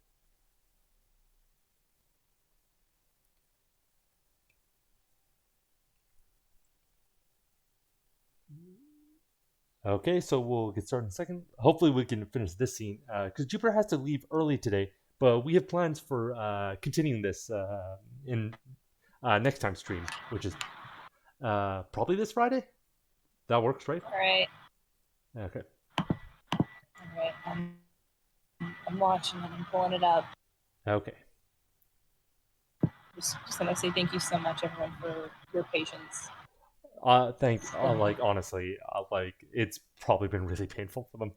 Okay, so we'll get started in a second. Hopefully, we can finish this scene because Jupiter has to leave early today. But we have plans for continuing this in next time stream, which is probably this Friday. That works, right? All right. Okay. All right. I'm watching it. I'm pulling it up. Okay. Just gonna say thank you so much, everyone, for your patience. Thanks. Like honestly, like it's probably been really painful for them.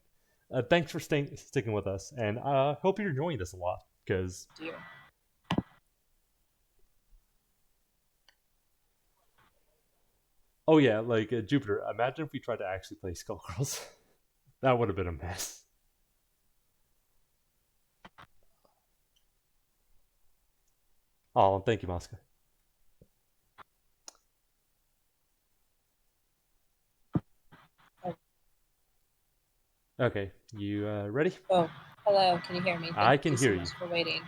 Thanks for sticking with us, and hope you're enjoying this a lot. Because oh yeah, like Jupiter. Imagine if we tried to actually play Skullgirls. That would have been a mess. Oh, thank you, Mosca. Okay, you ready? Oh, hello. Can you hear me? I can hear you. Thank you so much for waiting,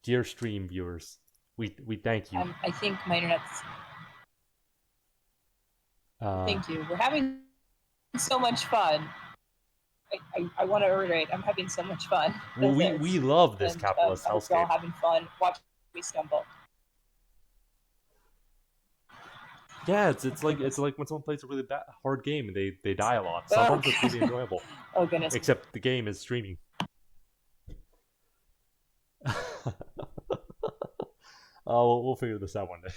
dear stream viewers. We thank you. I think my internet's. Thank you. We're having so much fun. I want to reiterate. I'm having so much fun. Well, we love this capitalist hellscape. We're all having fun. Watch me stumble. Yeah, it's like when someone plays a really hard game and they die a lot. Sometimes it's really enjoyable. Oh goodness! Except the game is streaming. We'll figure this out one day.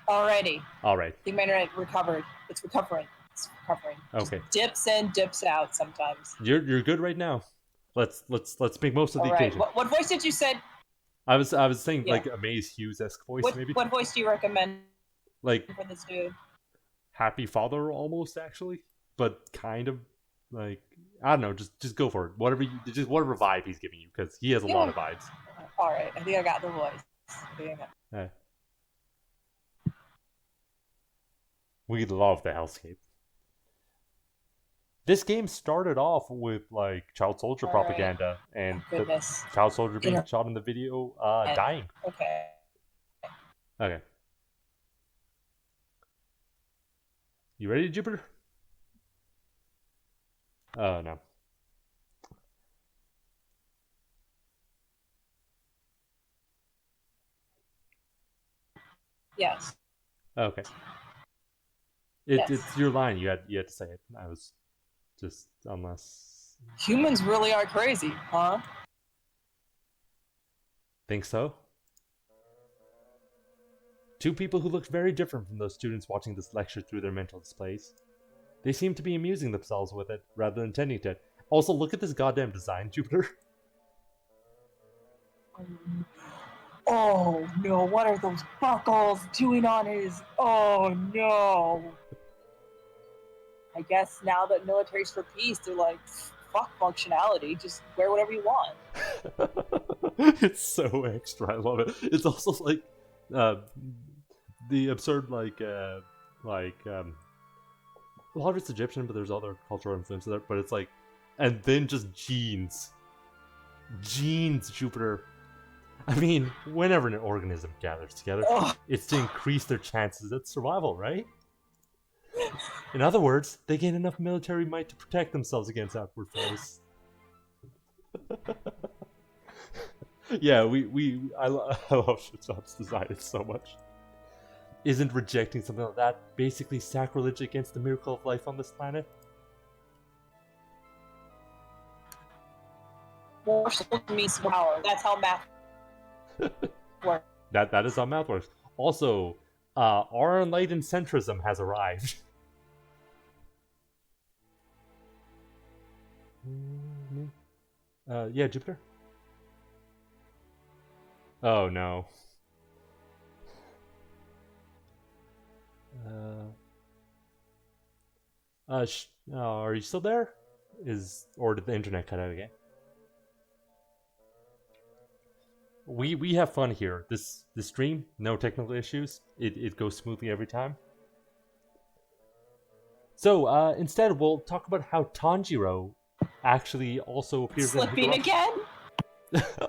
Alrighty. All right. The internet recovered. It's recovering. It's recovering. Okay. Just dips in, dips out sometimes. You're good right now. Let's make most of the occasion. What voice did you say? I was saying like a Maze Hughes-esque voice maybe. What voice do you recommend? Like for this dude? Happy Father almost actually, but kind of like I don't know. Just go for it. Whatever vibe he's giving you because he has a lot of vibes. All right, I think I got the voice. We love the hellscape. This game started off with like child soldier propaganda and the child soldier being shot in the video dying. Okay. Okay. You ready, Jupiter? Oh, no. Yes. Okay. It's your line. You had to say it. I was just unless humans really are crazy, huh? Think so? Two people who looked very different from those students watching this lecture through their mental displays. They seemed to be amusing themselves with it, rather than intending to. Also, look at this goddamn design, Jupiter. Oh no, what are those buckles doing on his... Oh no! I guess now that military's for peace, they're like, fuck functionality, just wear whatever you want. It's so extra, I love it. It's also like, the absurd, a lot of it's Egyptian, but there's other cultural influences there, but it's like, and then just jeans. Jeans, Jupiter. I mean, whenever an organism gathers together, it's to increase their chances at survival, right? In other words, they gain enough military might to protect themselves against outward foes. Yeah, I love Shitshop's design it so much. Isn't rejecting something like that basically sacrilege against the miracle of life on this planet? More means power. That's how math works. That is how math works. Also, our enlightened centrism has arrived. Yeah, Jupiter? Oh no. Are you still there? Or did the internet cut out again? We have fun here. This stream, no technical issues. It goes smoothly every time. So instead, we'll talk about how Tanjiro actually also appears Slipping in again?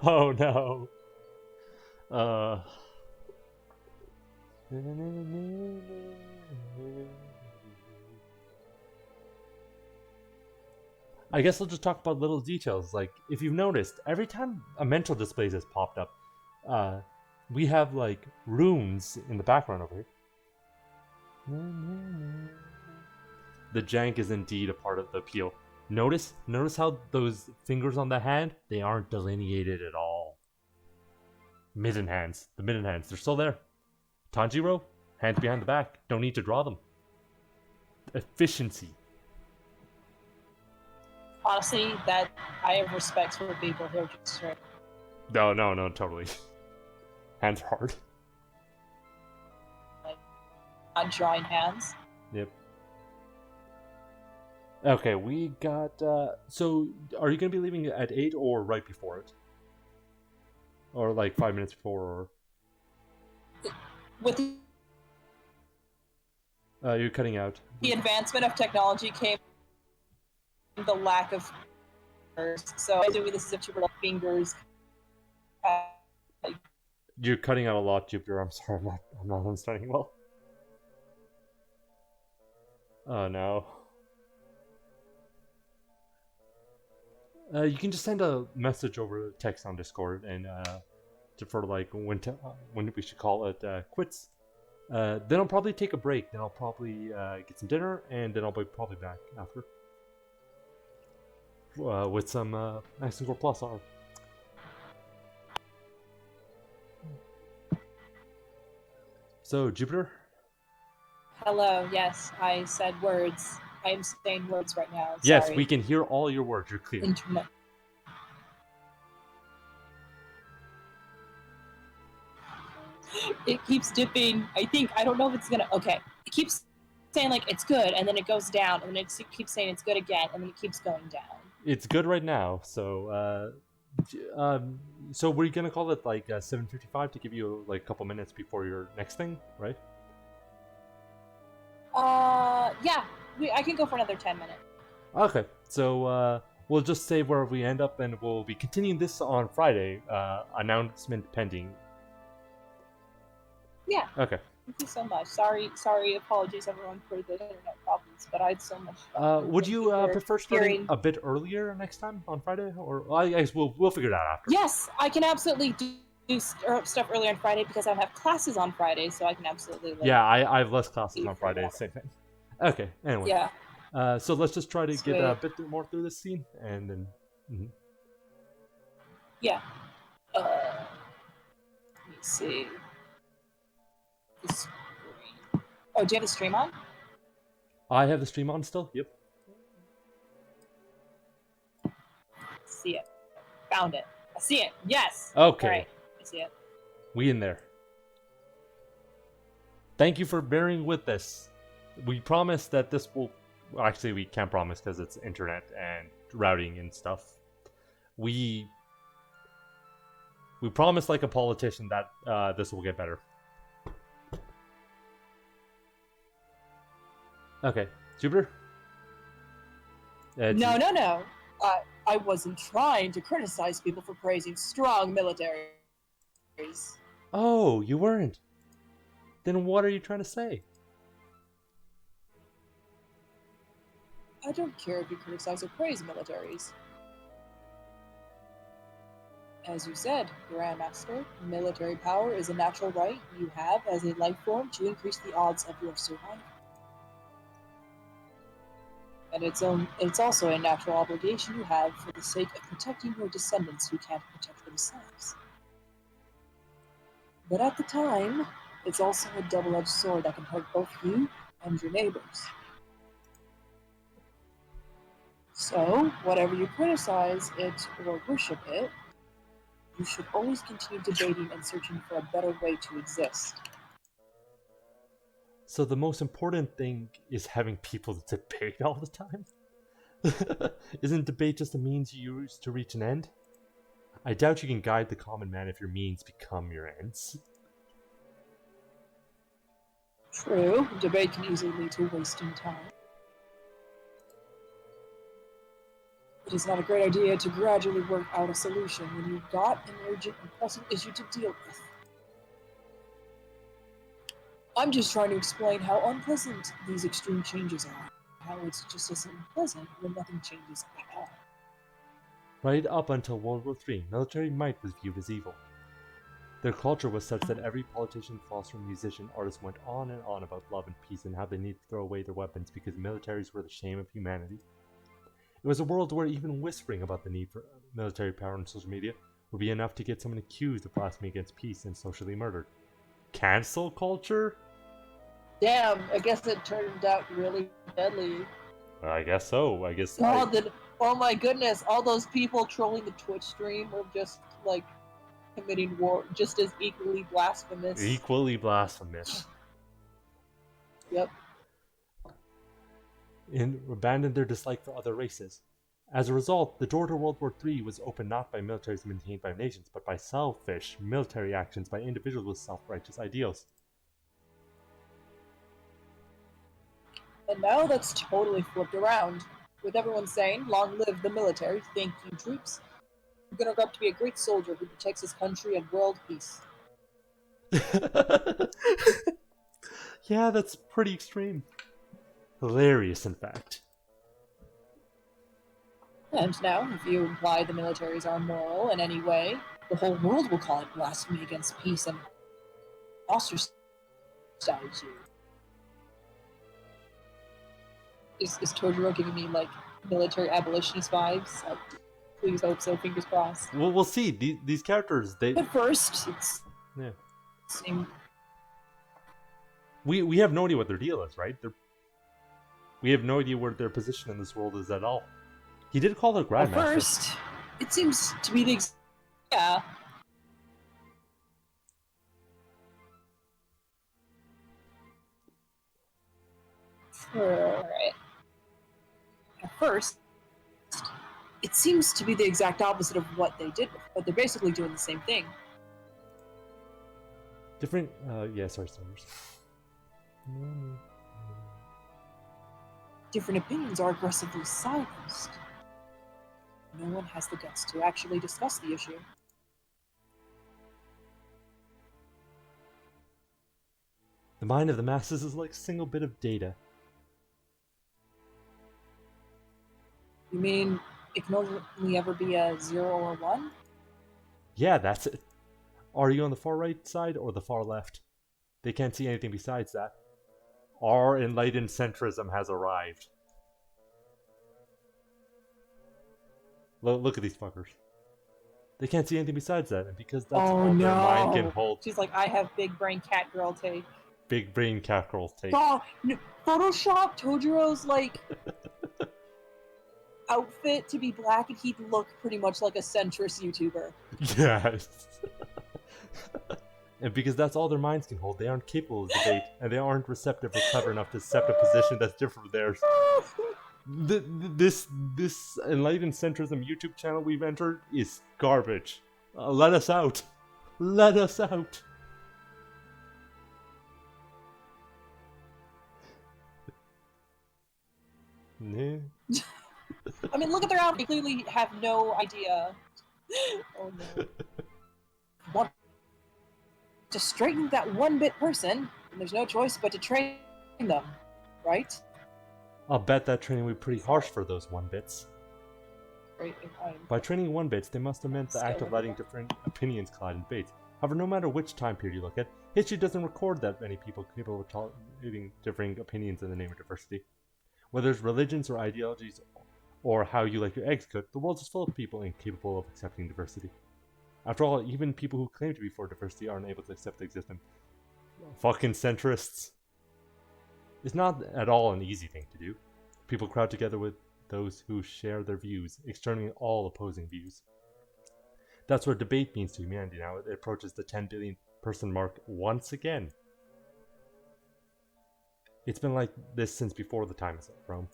Oh no. I guess I'll just talk about little details. Like, if you've noticed, every time a mental display has popped up, we have, like, runes in the background over here. The jank is indeed a part of the appeal. Notice how those fingers on the hand, they aren't delineated at all. The midden hands, they're still there. Tanjiro, hands behind the back, don't need to draw them. Efficiency. Honestly, that I have respect for people who are just straight. No, totally. Hands are hard. Like, not drawing hands. Yep. Okay, we got, so, are you going to be leaving at 8 or right before it? Or like 5 minutes before, or... With you're cutting out. the advancement of technology came the lack of fingers. So I'm doing this as if you were like fingers. You're cutting out a lot, Jupiter. I'm sorry, I'm not understanding well. Oh no. You can just send a message over text on Discord and for like when we should call it quits. Then I'll probably take a break. Then I'll probably get some dinner, and then I'll be probably back after with some Action Core Plus on. So Jupiter. Hello. Yes, I said words. I am saying words right now. Yes, Sorry. we can hear all your words. You're clear. Internet. It keeps dipping. I don't know if it's gonna. Okay. It keeps saying like it's good, and then it goes down, and then it keeps saying it's good again, and then it keeps going down. It's good right now. So, so we're gonna call it like 7:55 to give you like a couple minutes before your next thing, right? Yeah. I can go for another 10 minutes. Okay, so we'll just say where we end up, and we'll be continuing this on Friday. Announcement pending. Yeah. Okay. Thank you so much. Sorry, apologies everyone for the internet problems, but I had so much fun. Would you prefer starting hearing... a bit earlier next time on Friday, or I guess we'll figure it out after. Yes, I can absolutely do stuff earlier on Friday because I don't have classes on Friday, so I can absolutely. Yeah, I have less classes on Friday. Same thing. Okay. Anyway. Yeah. So let's just try to Sweet. get a bit more through this scene, and then. Mm-hmm. Yeah. Let me see. The screen. Oh, do you have the stream on? I have the stream on still. Yep. See it. Found it. I see it. Yes. Okay. All right. I see it. We in there. Thank you for bearing with this. We promise that this will... Actually, we can't promise because it's internet and routing and stuff. We promise like a politician that this will get better. Okay. Jupiter? No. I wasn't trying to criticize people for praising strong militaries. Oh, you weren't? Then what are you trying to say? I don't care if you criticize or praise militaries. As you said, Grandmaster, military power is a natural right you have as a life form to increase the odds of your survival. And it's also a natural obligation you have for the sake of protecting your descendants who can't protect themselves. But at the time, it's also a double-edged sword that can hurt both you and your neighbors. So, whatever you criticize it or worship it, You should always continue debating and searching for a better way to exist. So the most important thing is having people to debate all the time? Isn't debate just a means you use to reach an end? I doubt you can guide the common man if your means become your ends. True, debate can easily lead to wasting time. It is not a great idea to gradually work out a solution when you've got an urgent and pressing issue to deal with. I'm just trying to explain how unpleasant these extreme changes are. How it's just as unpleasant when nothing changes at all. Right up until World War III, military might was viewed as evil. Their culture was such that every politician, philosopher, musician, artist went on and on about love and peace and how they need to throw away their weapons because militaries were the shame of humanity. It was a world where even whispering about the need for military power on social media would be enough to get someone accused of blasphemy against peace and socially murdered. Cancel culture? Damn, I guess it turned out really deadly. I guess so. Oh my goodness, all those people trolling the Twitch stream were just like committing war, just as equally blasphemous. Equally blasphemous. Yep. And abandoned their dislike for other races. As a result, the door to World War III was opened not by militaries maintained by nations, but by selfish military actions by individuals with self-righteous ideals. And now that's totally flipped around, with everyone saying, "Long live the military, thank you, troops. You're gonna grow up to be a great soldier who protects his country and world peace." Yeah, that's pretty extreme. Hilarious, in fact. And now, if you imply the militaries are moral in any way, the whole world will call it blasphemy against peace and ostracize you. Is Tojiro giving me, like, military abolitionist vibes? Like, please hope so, fingers crossed. Well, we'll see. These characters, they... At first, it's... Yeah. Seem... We have no idea what their deal is, right? We have no idea where their position in this world is at all. He did call her Grandmaster. At first, it seems to be the... Yeah. Alright. At first, it seems to be the exact opposite of what they did, but they're basically doing the same thing. Different, yeah, sorry. Different opinions are aggressively silenced. No one has the guts to actually discuss the issue. The mind of the masses is like a single bit of data. You mean it can only ever be a 0 or 1? Yeah, that's it. Are you on the far right side or the far left? They can't see anything besides that. Our enlightened centrism has arrived. Look at these fuckers. They can't see anything besides that, and because that's all their mind can hold. She's like, I have big brain cat girl take. Big brain cat girl take. Oh, no, Photoshop Tojiro's like outfit to be black, and he'd look pretty much like a centrist YouTuber. Yes. And because that's all their minds can hold, they aren't capable of debate, and they aren't receptive or clever enough to accept a position that's different from theirs. This enlightened centrism YouTube channel we've entered is garbage. Let us out. Let us out. Nah. I mean, look at their outfit. They clearly have no idea. Oh no. Want to straighten that one-bit person, and there's no choice but to train them, right? I'll bet that training would be pretty harsh for those one-bits. Right, By training one-bits, they must have meant the act of letting different opinions collide in debates. However, no matter which time period you look at, history doesn't record that many people capable of tolerating differing opinions in the name of diversity. Whether it's religions or ideologies, or how you like your eggs cooked, the world is full of people incapable of accepting diversity. After all, even people who claim to be for diversity aren't able to accept the existence. Fucking centrists. It's not at all an easy thing to do. People crowd together with those who share their views, exterminating all opposing views. That's what debate means to humanity now. It approaches the 10 billion person mark once again. It's been like this since before the times of Rome.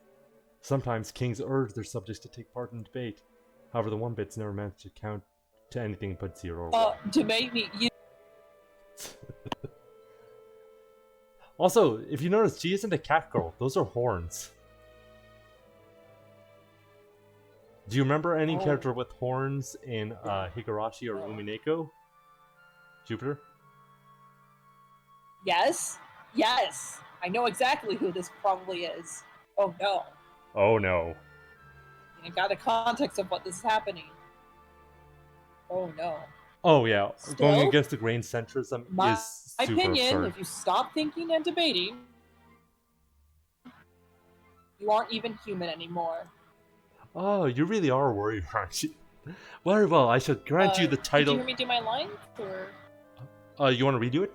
Sometimes kings urge their subjects to take part in debate. However, the one bit's never managed to count to anything but 0 or 1. Debate me. Also, if you notice, she isn't a cat girl. Those are horns. Do you remember any character with horns in Higurashi or Umineko? Jupiter? Yes. I know exactly who this probably is. Oh no. Oh no. I got the context of what this is happening. Oh no. Oh yeah, Still, going against the grain centrism my is super opinion, absurd. if you stop thinking and debating, you aren't even human anymore. Oh, you really are a warrior, aren't you? Very well, I shall grant you the title. Did you hear me do my lines, or? You want to redo it?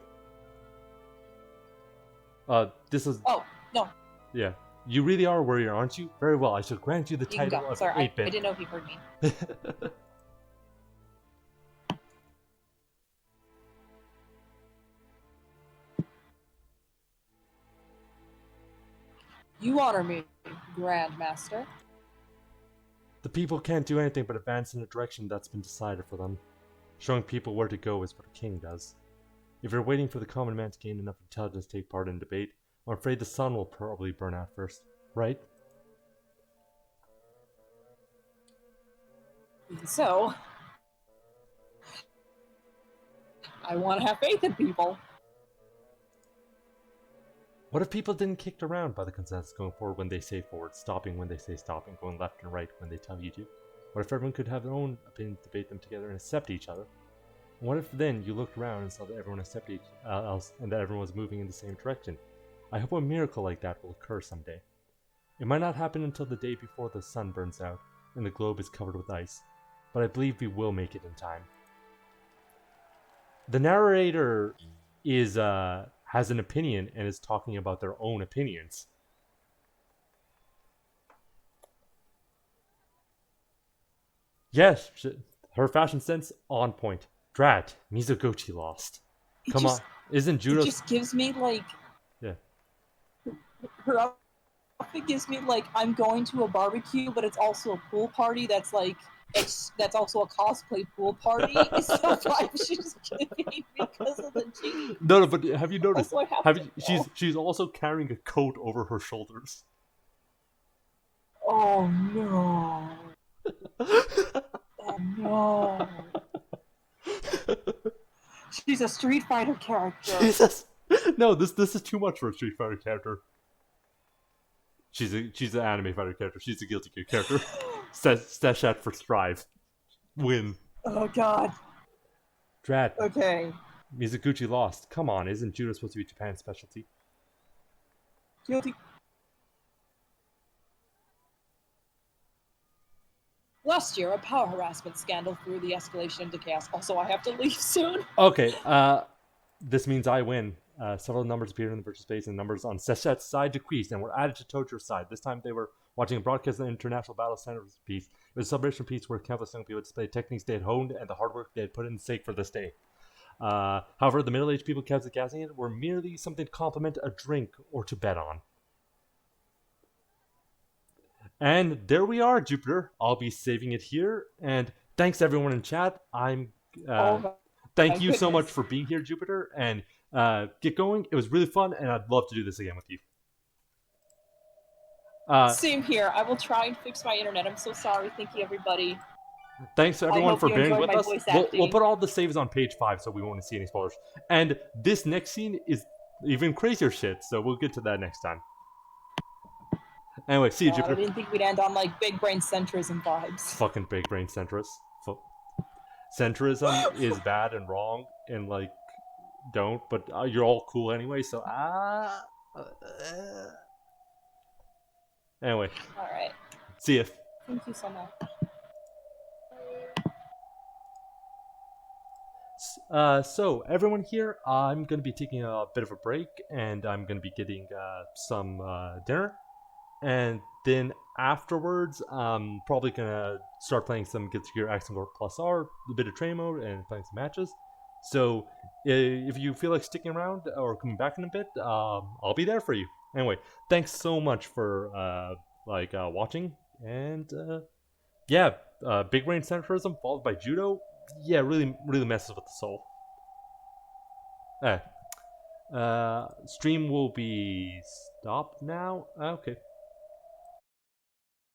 This is... Oh, no. Yeah. You really are a warrior, aren't you? Very well, I shall grant you the You can title go. of Sorry, 8-bit. I didn't know if you heard me. You honor me, Grandmaster. The people can't do anything but advance in a direction that's been decided for them. Showing people where to go is what a king does. If you're waiting for the common man to gain enough intelligence to take part in debate, I'm afraid the sun will probably burn out first, right? So, I want to have faith in people. What if people didn't kicked around by the consensus going forward when they say forward, stopping when they say stop, and going left and right when they tell you to? What if everyone could have their own opinions, debate them together, and accept each other? And what if then you looked around and saw that everyone accepted each else and that everyone was moving in the same direction? I hope a miracle like that will occur someday. It might not happen until the day before the sun burns out and the globe is covered with ice, but I believe we will make it in time. The narrator is has an opinion and is talking about their own opinions. Yes, her fashion sense on point. Drat, Mizoguchi lost. Come on, isn't Judo? It just gives me like. Yeah. Her outfit gives me like I'm going to a barbecue, but it's also a pool party. That's like that's also a cosplay pool party. It's the vibe she's giving because of the jeans. No, but have you noticed? Also, she's also carrying a coat over her shoulders. Oh no! Oh no! She's a Street Fighter character. Jesus! No, this is too much for a Street Fighter character. She's an anime fighter character. She's a Guilty Gear character. Stashat for Strive. Win. Oh god. Drat. Okay. Mizoguchi lost. Come on, isn't judo supposed to be Japan's specialty? Guilty. Last year, a power harassment scandal threw the escalation into chaos. Also, I have to leave soon. Okay, this means I win. Several numbers appeared in the virtual space, and numbers on Seshat's side decreased and were added to Tojo's side. This time they were watching a broadcast of the International Battle Center's piece. It was a celebration piece where countless young people displayed techniques they had honed and the hard work they had put in the stake for this day. However, the middle-aged people kept gassing it were merely something to compliment a drink or to bet on. And there we are, Jupiter. I'll be saving it here. And thanks everyone in chat. Thank you so much for being here, Jupiter. And get going. It was really fun, and I'd love to do this again with you. Same here. I will try and fix my internet. I'm so sorry. Thank you, everybody. Thanks everyone for bearing with us. We'll put all the saves on page 5 so we won't see any spoilers. And this next scene is even crazier shit, so we'll get to that next time. Anyway, see you, Jupiter. I didn't think we'd end on like big brain centrism vibes. Fucking big brain centrist. Centrism is bad and wrong, and like, don't, but you're all cool anyway, so Anyway. Alright. See ya. Thank you so much. So everyone here, I'm going to be taking a bit of a break, and I'm going to be getting some dinner. and then afterwards, I'm probably gonna start playing some Guilty Gear Accent Plus R, a bit of train mode, and playing some matches. So if you feel like sticking around or coming back in a bit, I'll be there for you. Anyway, thanks so much for watching, and yeah, big brain centrism followed by judo. Yeah, really messes with the soul. Stream will be stopped now. Okay.